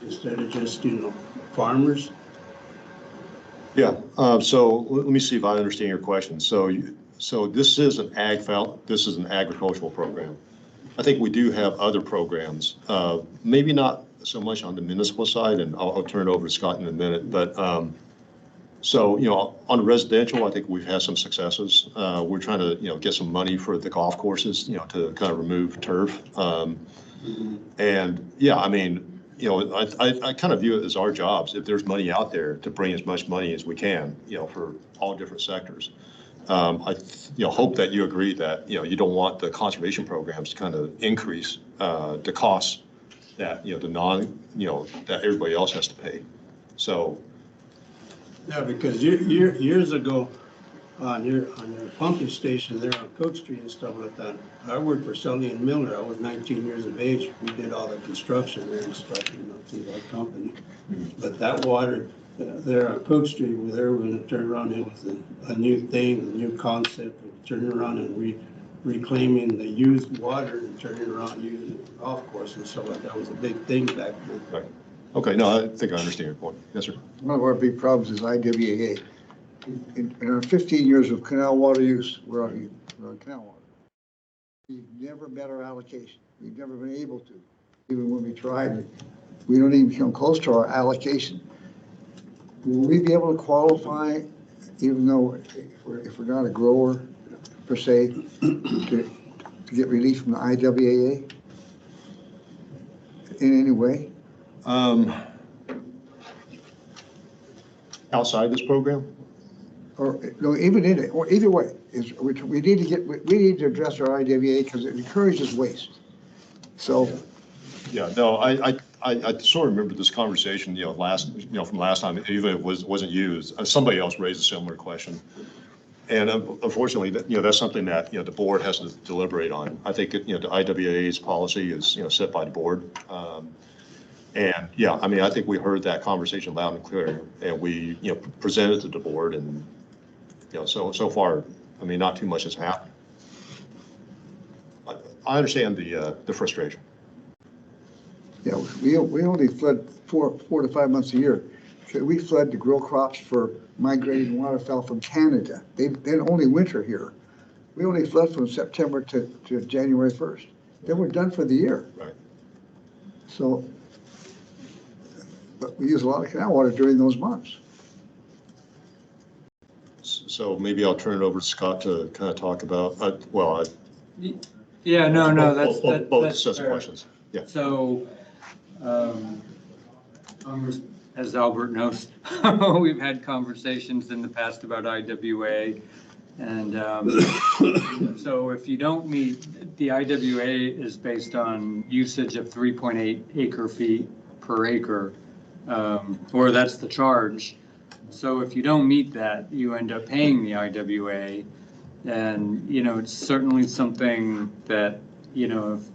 instead of just, farmers? Yeah, so let me see if I understand your question. So this is an this is an agricultural program. I think we do have other programs, maybe not so much on the municipal side, and I'll turn it over to Scott in a minute, but so, on residential, I think we've had some successes. We're trying to, get some money for the golf courses, to kind of remove turf. And yeah, I mean, I kind of view it as our jobs, if there's money out there, to bring as much money as we can, for all different sectors. I, hope that you agree that, you don't want the conservation programs to kind of increase the costs that, that everybody else has to pay. So. Yeah, because years ago, on your pumping station there on Cook Street and stuff like that, I worked for Sully and Miller. I was 19 years of age. We did all the construction there and stuff, through that company. But that water there on Cook Street, where they were going to turn around, it was a new thing, a new concept of turning around and reclaiming the used water and turning around using the golf course and stuff like that. Was a big thing back then. Right. Okay, no, I think I understand your point. Yes, sir. One of our big problems is IWAA. In our 15 years of canal water use, we're on canal water. We've never met our allocation. We've never been able to. Even when we tried, we don't even come close to our allocation. Will we be able to qualify, even though if we're not a grower per se, to get relief from the IWAA in any way? Outside this program? Or no, even in it, or either way, we need to address our IWA because it encourages waste. So. Yeah, no, I sort of remember this conversation, from last time, even if it wasn't used, somebody else raised a similar question. And unfortunately, that's something that, the board has to deliberate on. I think, the IWA's policy is, set by the board. And yeah, I mean, I think we heard that conversation loud and clear, and we, presented to the board, and, so far, I mean, not too much has happened. I understand the frustration. Yeah, we only flood four to 5 months a year. Okay, we flood to grow crops for migrating waterfowl from Canada. They only winter here. We only flood from September to January 1st. Then we're done for the year. Right. So, but we use a lot of canal water during those months. So maybe I'll turn it over to Scott to kind of talk about, Yeah, no, that's, both that's sets of fair. questions. Yeah. So, as Albert knows, we've had conversations in the past about IWA. And so if you don't meet, the IWA is based on usage of 3.8 acre-feet per acre, or that's the charge. So if you don't meet that, you end up paying the IWA. And, it's certainly something that, if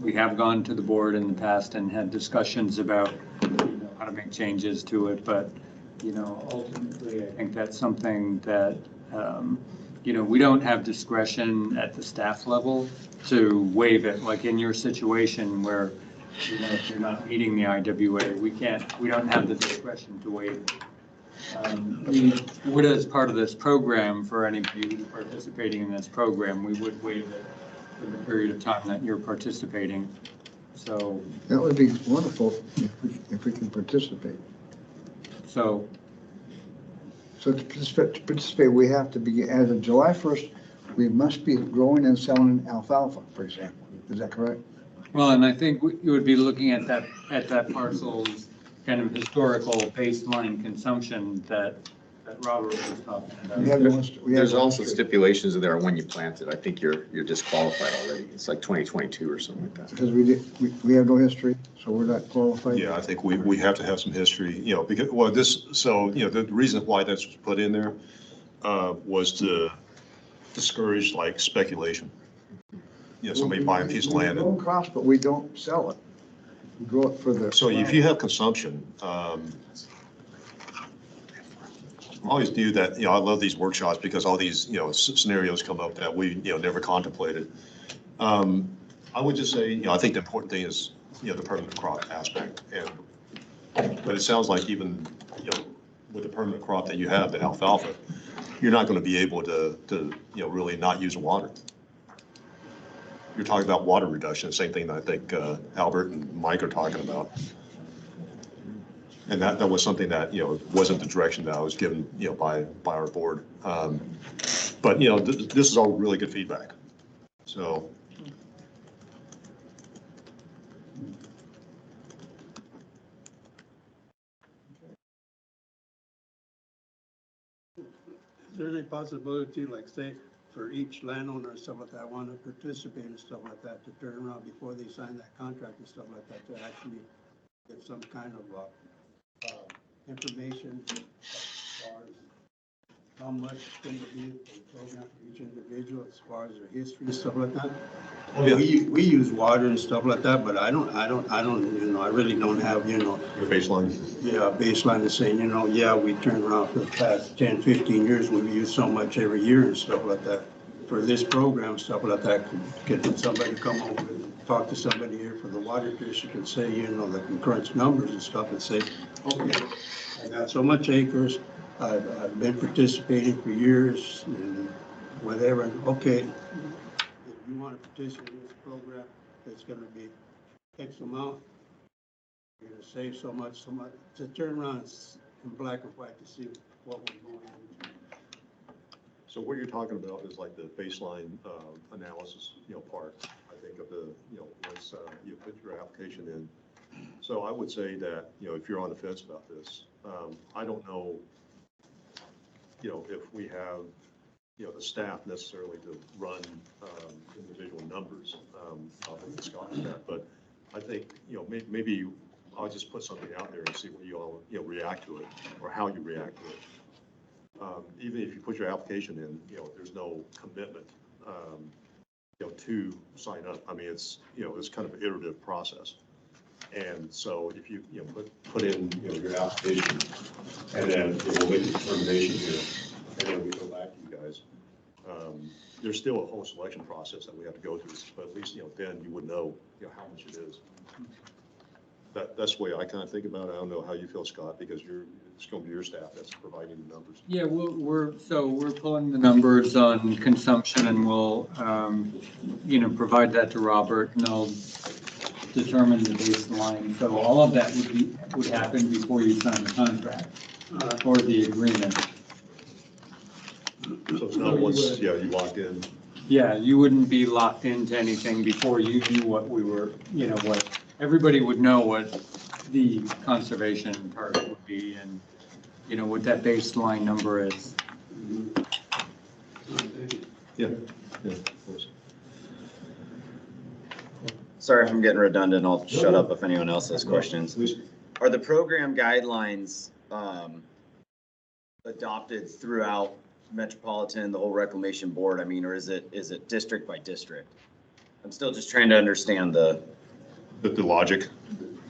we have gone to the board in the past and had discussions about, how to make changes to it. But, ultimately, I think that's something that, we don't have discretion at the staff level to waive it, like in your situation where, if you're not meeting the IWA, we don't have the discretion to waive it. We would, as part of this program, for any of you participating in this program, we would waive it for the period of time that you're participating. So, That would be wonderful if we can participate. so, So to participate, we have to be, as of July 1st, we must be growing and selling alfalfa, for example. Is that correct? well, and I think you would be looking at that parcel's kind of historical baseline consumption that Robert was talking We have about. the history- we have There's the also history. stipulations in there when you plant it. I think you're disqualified already. It's like 2022 or something like that. Because we have no history, so we're not qualified. Yeah, I think we have to have some history, because, the reason why this was put in there was to discourage like speculation. Somebody buying a piece of land. We grow crops, but we don't sell it. We grow it for the. So if you have consumption, I always do that, I love these workshops because all these, scenarios come up that we, never contemplated. I would just say, I think the important thing is, the permanent crop aspect. But it sounds like even, with the permanent crop that you have, the alfalfa, you're not going to be able to, really not use water. You're talking about water reduction, same thing that I think Albert and Mike are talking about. And that was something that, wasn't the direction that I was given, by our board. But, this is all really good feedback. So. Is there any possibility, like say, for each landowner or stuff like that, want to participate and stuff like that, to turn around before they sign that contract and stuff like that, to actually get some kind of information as far as how much it's going to be for the program for each individual, as far as their history and stuff like that? Yeah. We use water and stuff like that, but I really don't have, Your baseline. baseline is saying, we turn around for the past 10, 15 years, we've used so much every year and stuff like that. For this program, stuff like that, could somebody come over and talk to somebody here for the water district and say, the concurrent numbers and stuff and say, okay, I got so much acres, I've been participating for years and whatever, and okay, if you want to participate in this program, it's going to be X amount. You're going to save so much, to turn around in black and white to see what we're going into. So what you're talking about is like the baseline analysis, part, I think, of the, once you put your application in. So I would say that, if you're on the fence about this, I don't know, if we have, the staff necessarily to run individual numbers. I'll think Scott with that, but I think, maybe I'll just put something out there and see what you all, react to it, or how you react to it. Even if you put your application in, there's no commitment, to sign up. I mean, it's, it's kind of an iterative process. And so if you, put in, your application, and then we'll make a determination here, and then we go back to you guys. There's still a whole selection process that we have to go through, but at least, then you would know, how much it is. That's the way I kind of think about it. I don't know how you feel, Scott, because it's going to be your staff that's providing the numbers. Yeah, we're pulling the numbers on consumption and we'll, provide that to Robert and they'll determine the baseline. So all of that would happen before you sign the contract or the agreement. So it's not once, you locked in. Yeah, you wouldn't be locked into anything before you knew what we were, what, everybody would know what the conservation target would be and, what that baseline number is. Yeah, of course. Sorry if I'm getting redundant. I'll shut up if anyone else has questions. Please. Are the program guidelines adopted throughout Metropolitan, the whole Reclamation Board? I mean, or is it district by district? I'm still just trying to understand the logic.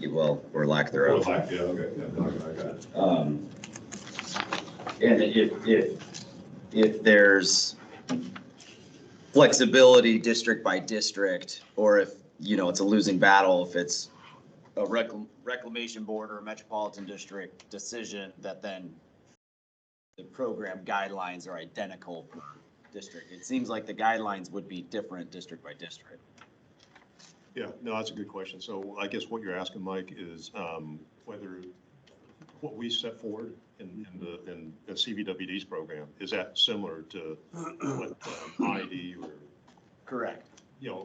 well, or lack thereof. Yeah, okay. Yeah, no, I got it. And if there's flexibility district by district, or if, it's a losing battle, if it's a reclamation board or a metropolitan district decision, that then the program guidelines are identical per district. It seems like the guidelines would be different district by district. Yeah, no, that's a good question. So I guess what you're asking, Mike, is whether what we set forward in the CVWD's program, is that similar to what ID or? Correct.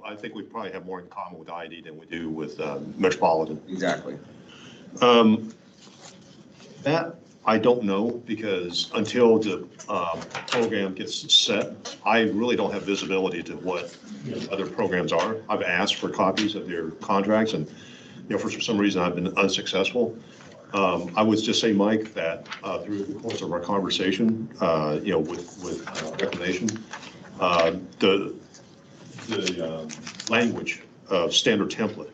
I think we probably have more in common with ID than we do with Metropolitan. Exactly. That I don't know, because until the program gets set, I really don't have visibility to what other programs are. I've asked for copies of their contracts and, for some reason I've been unsuccessful. I would just say, Mike, that through the course of our conversation, with Reclamation, the language of standard template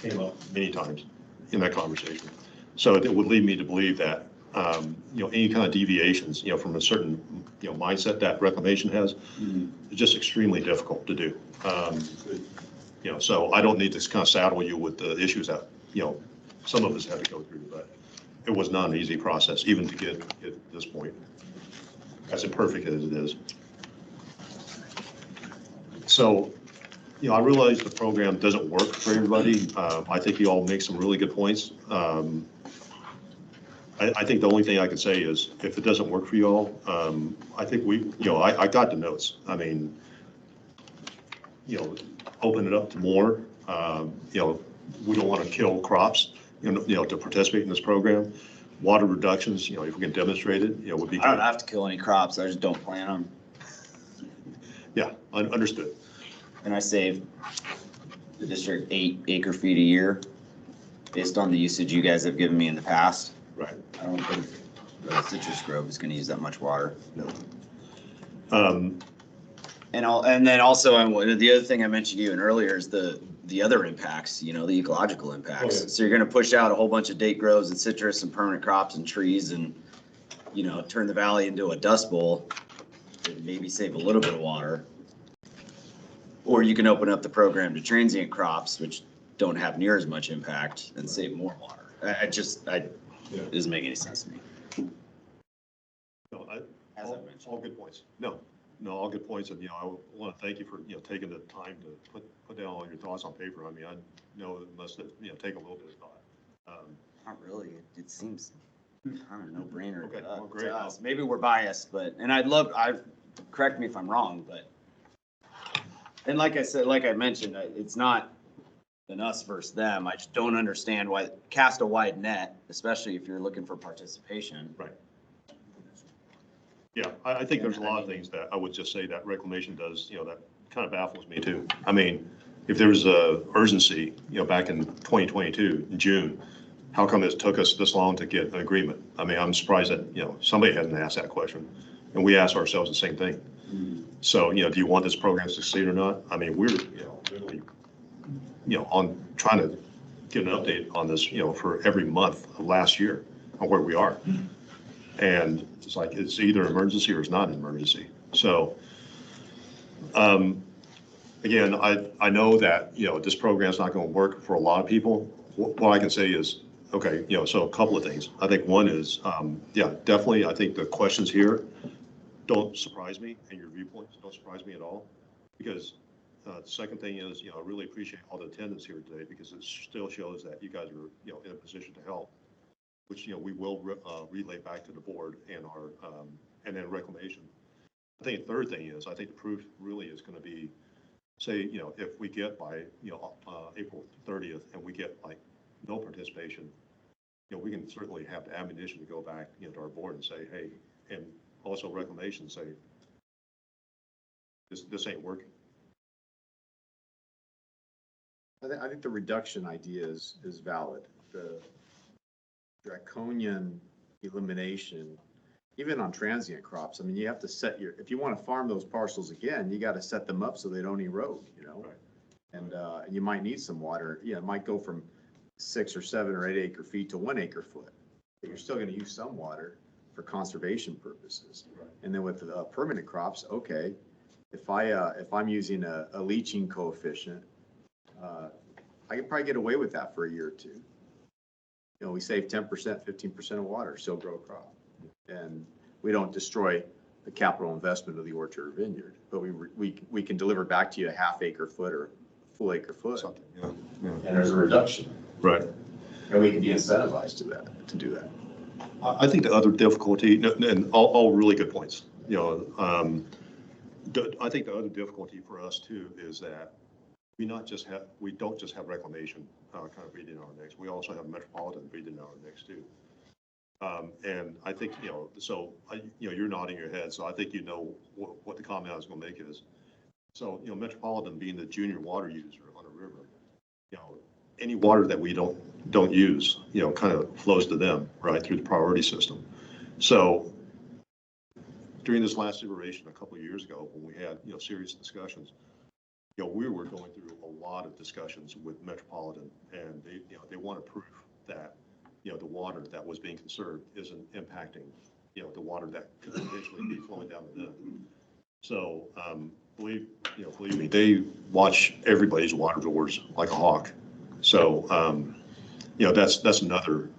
came up many times in that conversation. So it would lead me to believe that, any kind of deviations, from a certain, mindset that Reclamation has, is just extremely difficult to do. So I don't need to kind of saddle you with the issues that, some of us had to go through, but it was not an easy process, even to get to this point, as imperfect as it is. So, I realize the program doesn't work for everybody. I think you all make some really good points. I think the only thing I can say is, if it doesn't work for you all, I think I got the notes. I mean, open it up to more. We don't want to kill crops, to participate in this program. Water reductions, if we can demonstrate it, would be good. I don't have to kill any crops. I just don't plant them. Yeah, understood. And I save the district 8 acre-feet a year based on the usage you guys have given me in the past. Right. I don't think the citrus grove is going to use that much water. No. And then also, the other thing I mentioned to you earlier is the other impacts, the ecological impacts. Oh, yeah. So you're going to push out a whole bunch of date grows and citrus and permanent crops and trees and, turn the valley into a dust bowl and maybe save a little bit of water. Or you can open up the program to transient crops, which don't have near as much impact, and save more water. It doesn't make any sense to me. No, As I mentioned. all good points. No, all good points. And, I want to thank you for, taking the time to put down all your thoughts on paper. I mean, I know it must have, take a little bit of thought. Not really. It seems kind of a no-brainer Okay, to well, great. us. Maybe we're biased, and correct me if I'm wrong, and like I said, like I mentioned, it's not an us versus them. I just don't understand why cast a wide net, especially if you're looking for participation. Right. Yeah, I think there's a lot of things that I would just say that Reclamation does, that kind of baffles me too. I mean, if there was a urgency, back in 2022, in June, how come it took us this long to get an agreement? I mean, I'm surprised that, somebody hasn't asked that question. And we ask ourselves the same thing. So, do you want this program to succeed or not? I mean, we're, really, on trying to get an update on this, for every month of last year on where we are. And it's like, it's either emergency or it's not an emergency. So, again, I know that, this program's not going to work for a lot of people. What I can say is, okay, so a couple of things. I think one is, yeah, definitely, I think the questions here don't surprise me, and your viewpoints don't surprise me at all. Because the second thing is, I really appreciate all the attendance here today, because it still shows that you guys are, in a position to help, which, we will relay back to the board and our, and then reclamation. I think the third thing is, I think the proof really is going to be, say, if we get by, April 30th and we get like no participation, we can certainly have the ammunition to go back, to our board and say, hey, and also reclamation say, this ain't working. I think the reduction idea is valid. The draconian elimination, even on transient crops, I mean, you have to set if you want to farm those parcels again, you got to set them up so they don't erode, Right. And you might need some water. Yeah, it might go from 6 or 7 or 8 acre-feet to 1 acre-foot, but you're still going to use some water for conservation purposes. Right. And then with permanent crops, okay, if I'm using a leaching coefficient, I could probably get away with that for a year or two. We save 10%, 15% of water, still grow a crop. And we don't destroy the capital investment of the orchard or vineyard, but we can deliver back to you a half acre foot or full acre foot. Something, yeah. And there's a reduction. Right. And we can be incentivized to do that. I think the other difficulty, and all really good points, I think the other difficulty for us too is that we don't just have reclamation kind of breathing in our necks. We also have metropolitan breathing in our necks too. And I think, so, you're nodding your head, so I think what the comment I was going to make is, so, metropolitan being the junior water user on a river, any water that we don't use, kind of flows to them, right, through the priority system. So during this last iteration a couple of years ago, when we had, serious discussions, we were going through a lot of discussions with Metropolitan, and they want to prove that, the water that was being conserved isn't impacting, the water that could potentially be flowing down to them. So, believe me, they watch everybody's water doors like a hawk. So, that's another,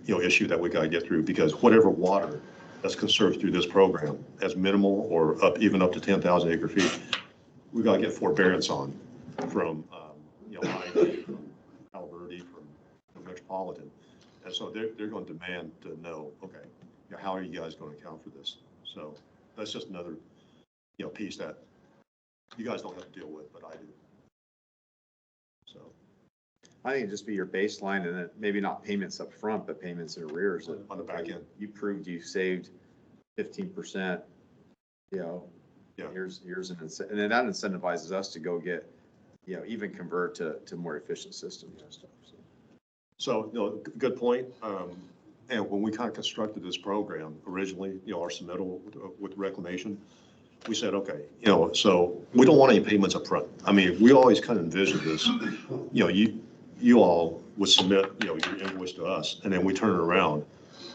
issue that we got to get through, because whatever water that's conserved through this program, as minimal or even up to 10,000 acre-feet, we got to get forbearance on from, from Alberti, from Metropolitan. And so they're going to demand to know, okay, how are you guys going to account for this? So that's just another, piece that you guys don't have to deal with, but I do. So I think it'd just be your baseline, and then maybe not payments up front, but payments in arrears. On the back end. You proved you saved 15%, Yeah. here's an incentive, and then that incentivizes us to go get, even convert to more efficient systems and stuff. So, good point. And when we kind of constructed this program originally, our submittal with reclamation, we said, okay, so we don't want any payments up front. I mean, we always kind of envisioned this, you all would submit, your invoice to us, and then we turn it around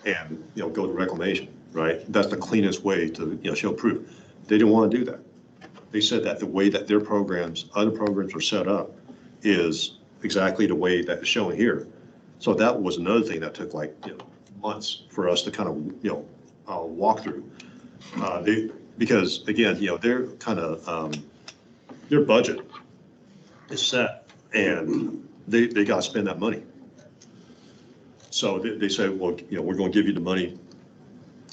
and, go to reclamation, right? That's the cleanest way to, show proof. They didn't want to do that. They said that the way that their other programs are set up is exactly the way that is shown here. So that was another thing that took like, months for us to kind of, walk through. Because again, they're kind of, their budget is set, and they got to spend that money. So they say, well, we're going to give you the money,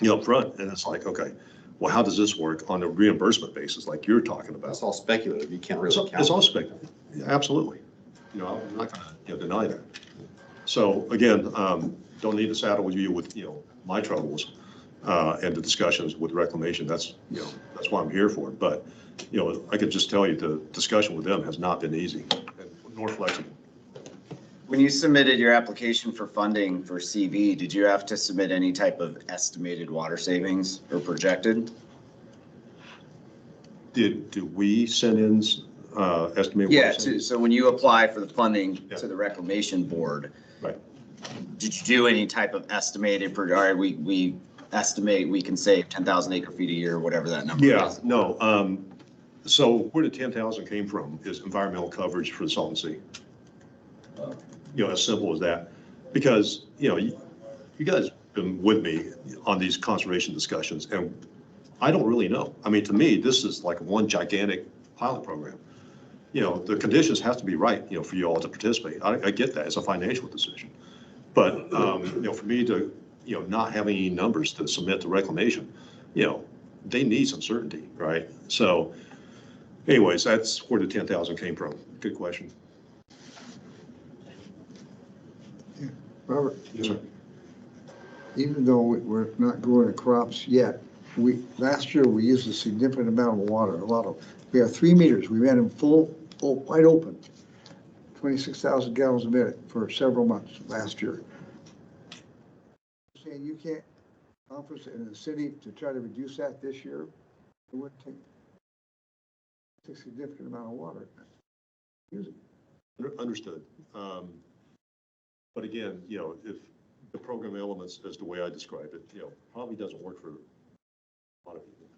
up front. And it's like, okay, well, how does this work on a reimbursement basis like you're talking about? That's all speculative. You can't really count. It's all speculative. Yeah, absolutely. I'm not going to deny that. So again, don't need to saddle you with, my troubles and the discussions with reclamation. That's what I'm here for. But, I could just tell you the discussion with them has not been easy nor flexible. When you submitted your application for funding for CV, did you have to submit any type of estimated water savings or projected? Did we send in estimated? Yeah, so when you apply for the funding Yeah. to the reclamation board, Right. did you do any type of estimated, all right, we estimate we can save 10,000 acre-feet a year, whatever that number is? Yeah, no. So where the 10,000 came from is environmental coverage for the Salton Sea. You know, as simple as that. Because, you know, you guys have been with me on these conservation discussions, and I don't really know. I mean, to me, this is like one gigantic pilot program. You know, the conditions have to be right, you know, for you all to participate. I get that. It's a financial decision. But, you know, for me to, you know, not have any numbers to submit to reclamation, you know, they need some certainty, right? So anyways, that's where the 10,000 came from. Good question. Robert, Yes, sir. even though we're not growing crops yet, last year we used a significant amount of water, we have 3 meters, we ran them wide open, 26,000 gallons a minute for several months last year. Saying you can't offer us in the city to try to reduce that this year, it would take a significant amount of water. Use it. Understood. But again, you know, if the program elements, as the way I describe it, you know, probably doesn't work for a lot of people.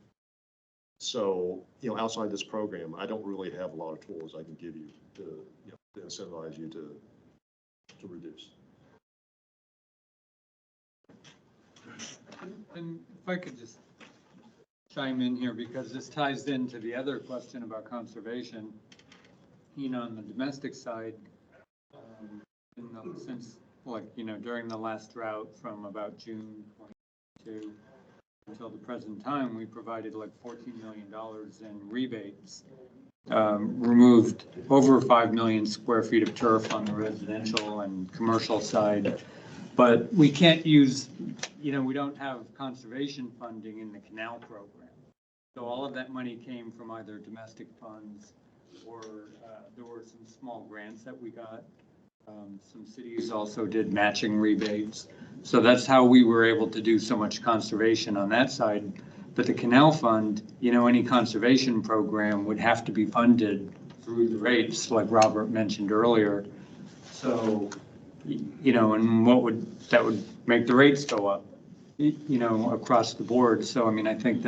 So, you know, outside this program, I don't really have a lot of tools I can give you to, you know, to incentivize you to reduce. And if I could just chime in here, because this ties into the other question about conservation. You know, on the domestic side, since, like, you know, during the last drought from about June 22 until the present time, we provided like $14 million in rebates, removed over 5 million square feet of turf on the residential and commercial side. But we can't use, you know, we don't have conservation funding in the canal program. So all of that money came from either domestic funds or there were some small grants that we got. Some cities also did matching rebates. So that's how we were able to do so much conservation on that side. But the canal fund, you know, any conservation program would have to be funded through the rates, like Robert mentioned earlier. So, you know, and that would make the rates go up, you know, across the board. So, I mean, I think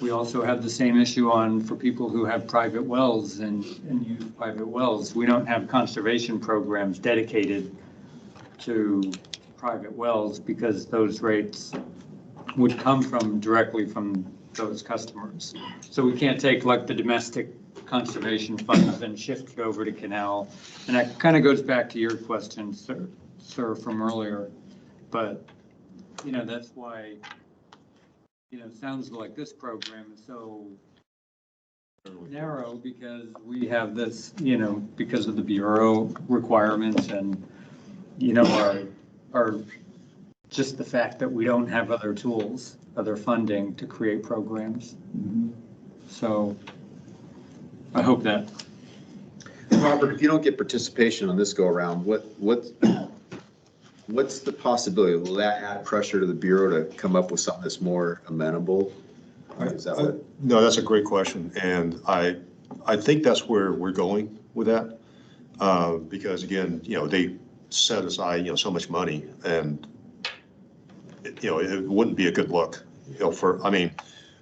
we also have the same issue for people who have private wells and use private wells. We don't have conservation programs dedicated to private wells because those rates would come directly from those customers. So we can't take like the domestic conservation funds and shift it over to canal. And that kind of goes back to your question, sir, from earlier. But, you know, that's why, you know, it sounds like this program is so narrow because we have this, you know, because of the Bureau requirements and, you know, our just the fact that we don't have other tools, other funding to create programs. So I hope that. Robert, if you don't get participation on this go around, what's the possibility? Will that add pressure to the Bureau to come up with something that's more amenable? Is that what? No, that's a great question. And I think that's where we're going with that. Because again, you know, they set aside, you know, so much money and, you know, it wouldn't be a good look, you know, I mean,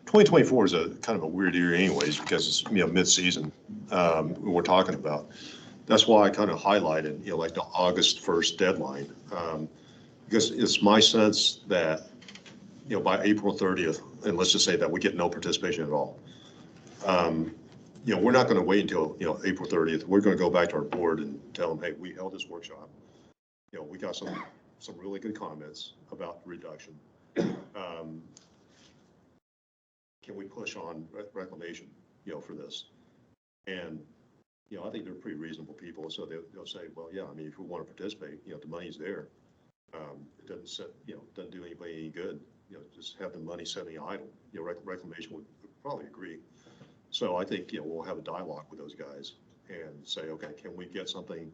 2024 is a kind of a weird year anyways, because it's, you know, mid-season we're talking about. That's why I kind of highlighted, you know, like the August 1st deadline. Because it's my sense that, you know, by April 30th, and let's just say that we get no participation at all. You know, we're not going to wait until, you know, April 30th. We're going to go back to our board and tell them, hey, we held this workshop. You know, we got some really good comments about reduction. Can we push on reclamation, you know, for this? And, you know, I think they're pretty reasonable people. So they'll say, well, yeah, I mean, if we want to participate, you know, the money's there. It doesn't do anybody any good. You know, just have the money sitting idle. You know, reclamation would probably agree. So I think, you know, we'll have a dialogue with those guys and say, okay, can we get something, you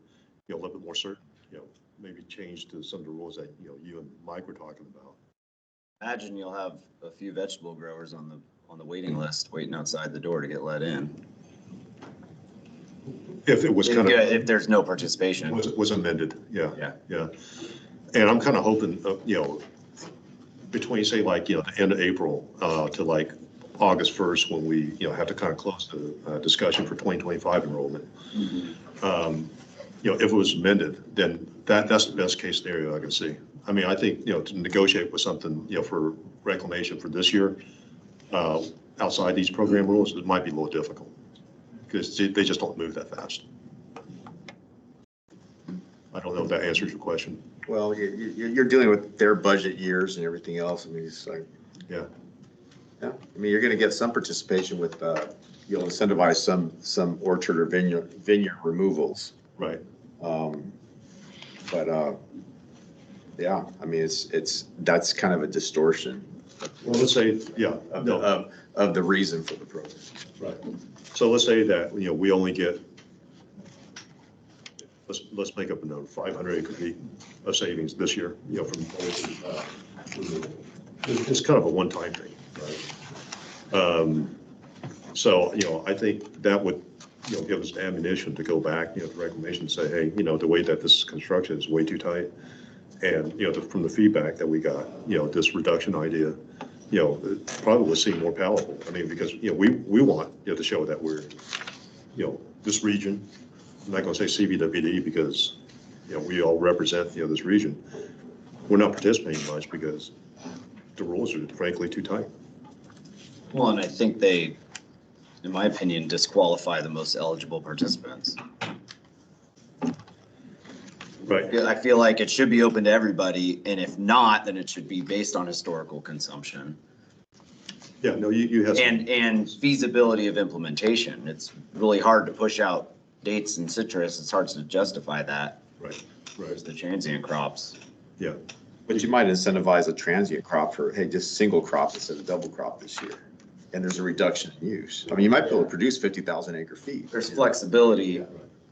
know, a little bit more certain, you know, maybe change to some of the rules that, you know, you and Mike were talking about. Imagine you'll have a few vegetable growers on the waiting list, waiting outside the door to get let in. If it was kind of. If there's no participation. Was amended, yeah. Yeah. Yeah. And I'm kind of hoping, you know, between say like, you know, the end of April to like August 1st when we, have to kind of close the discussion for 2025 enrollment. If it was amended, then that's the best case scenario I can see. I mean, I think, to negotiate with something, for reclamation for this year, outside these program rules, it might be a little difficult because they just don't move that fast. I don't know if that answers your question. Well, you're dealing with their budget years and everything else. I mean, it's like, Yeah. yeah, I mean, you're gonna get some participation with, you'll incentivize some orchard or vineyard removals. Right. But, yeah, I mean, that's kind of a distortion Well, let's say, yeah. of the reason for the program. Right. So let's say that, we only get, let's make up a number, 500 acre-feet of savings this year, from, it's kind of a one-time thing, right? So, I think that would, give us the ammunition to go back, to reclamation and say, hey, the way that this is constructed is way too tight. And, from the feedback that we got, this reduction idea, probably will seem more palatable. I mean, because, we want, to show that we're, this region, I'm not going to say CVWD because, we all represent, this region. We're not participating much because the rules are frankly too tight. Well, and I think they, in my opinion, disqualify the most eligible participants. Right. I feel like it should be open to everybody, and if not, then it should be based on historical consumption Yeah, no, you have. and feasibility of implementation. It's really hard to push out dates in citrus. It's hard to justify that. Right, There's right, the transient crops. yeah. But you might incentivize a transient crop for, hey, just single crop instead of double crop this year. And there's a reduction in use. I mean, you might be able to produce 50,000 acre feet. There's flexibility.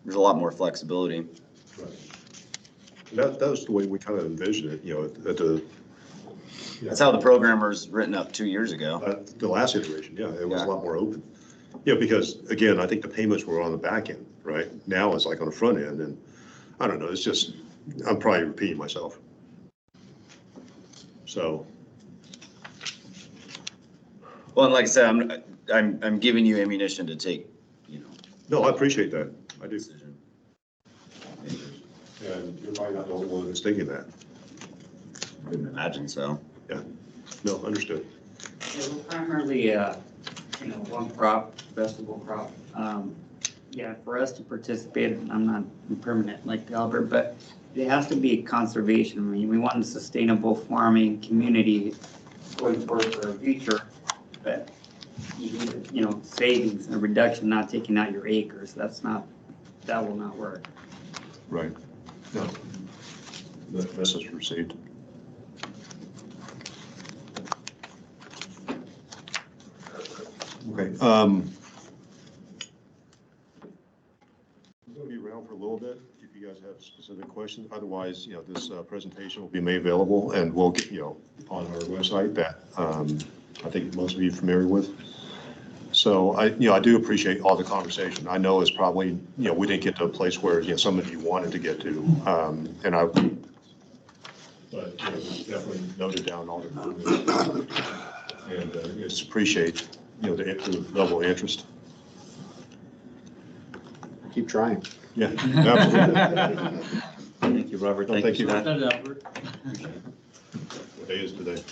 There's a lot more flexibility. Right. That was the way we kind of envisioned it, at the. That's how the program was written up 2 years ago. The last iteration, yeah, it was a Yeah. lot more open. Because again, I think the payments were on the back end, right? Now it's like on the front end, and I don't know, it's just, I'm probably repeating myself. So, Well, and like I said, I'm giving you ammunition to take, no, I appreciate that, I do. decision. And you're probably not the only one that's thinking that. I wouldn't imagine so. Yeah, no, understood. Yeah, we're primarily, one crop, vegetable crop. Yeah, for us to participate, I'm not permanent like Albert, but it has to be conservation. I mean, we want a sustainable farming community going forward for the future, but you need, savings and a reduction, not taking out your acres. That will not work. Right. No. The message received. Okay. I'm going to be around for a little bit if you guys have specific questions. Otherwise, this presentation will be made available and we'll get, on our website that I think most of you are familiar with. So I do appreciate all the conversation. I know it's probably, we didn't get to a place where, some of you wanted to get to. But we definitely noted down all the comments. And just appreciate, the level of interest. Keep trying. Yeah, absolutely. Thank you, Robert. No, thank you. Scott. Albert. What day is today?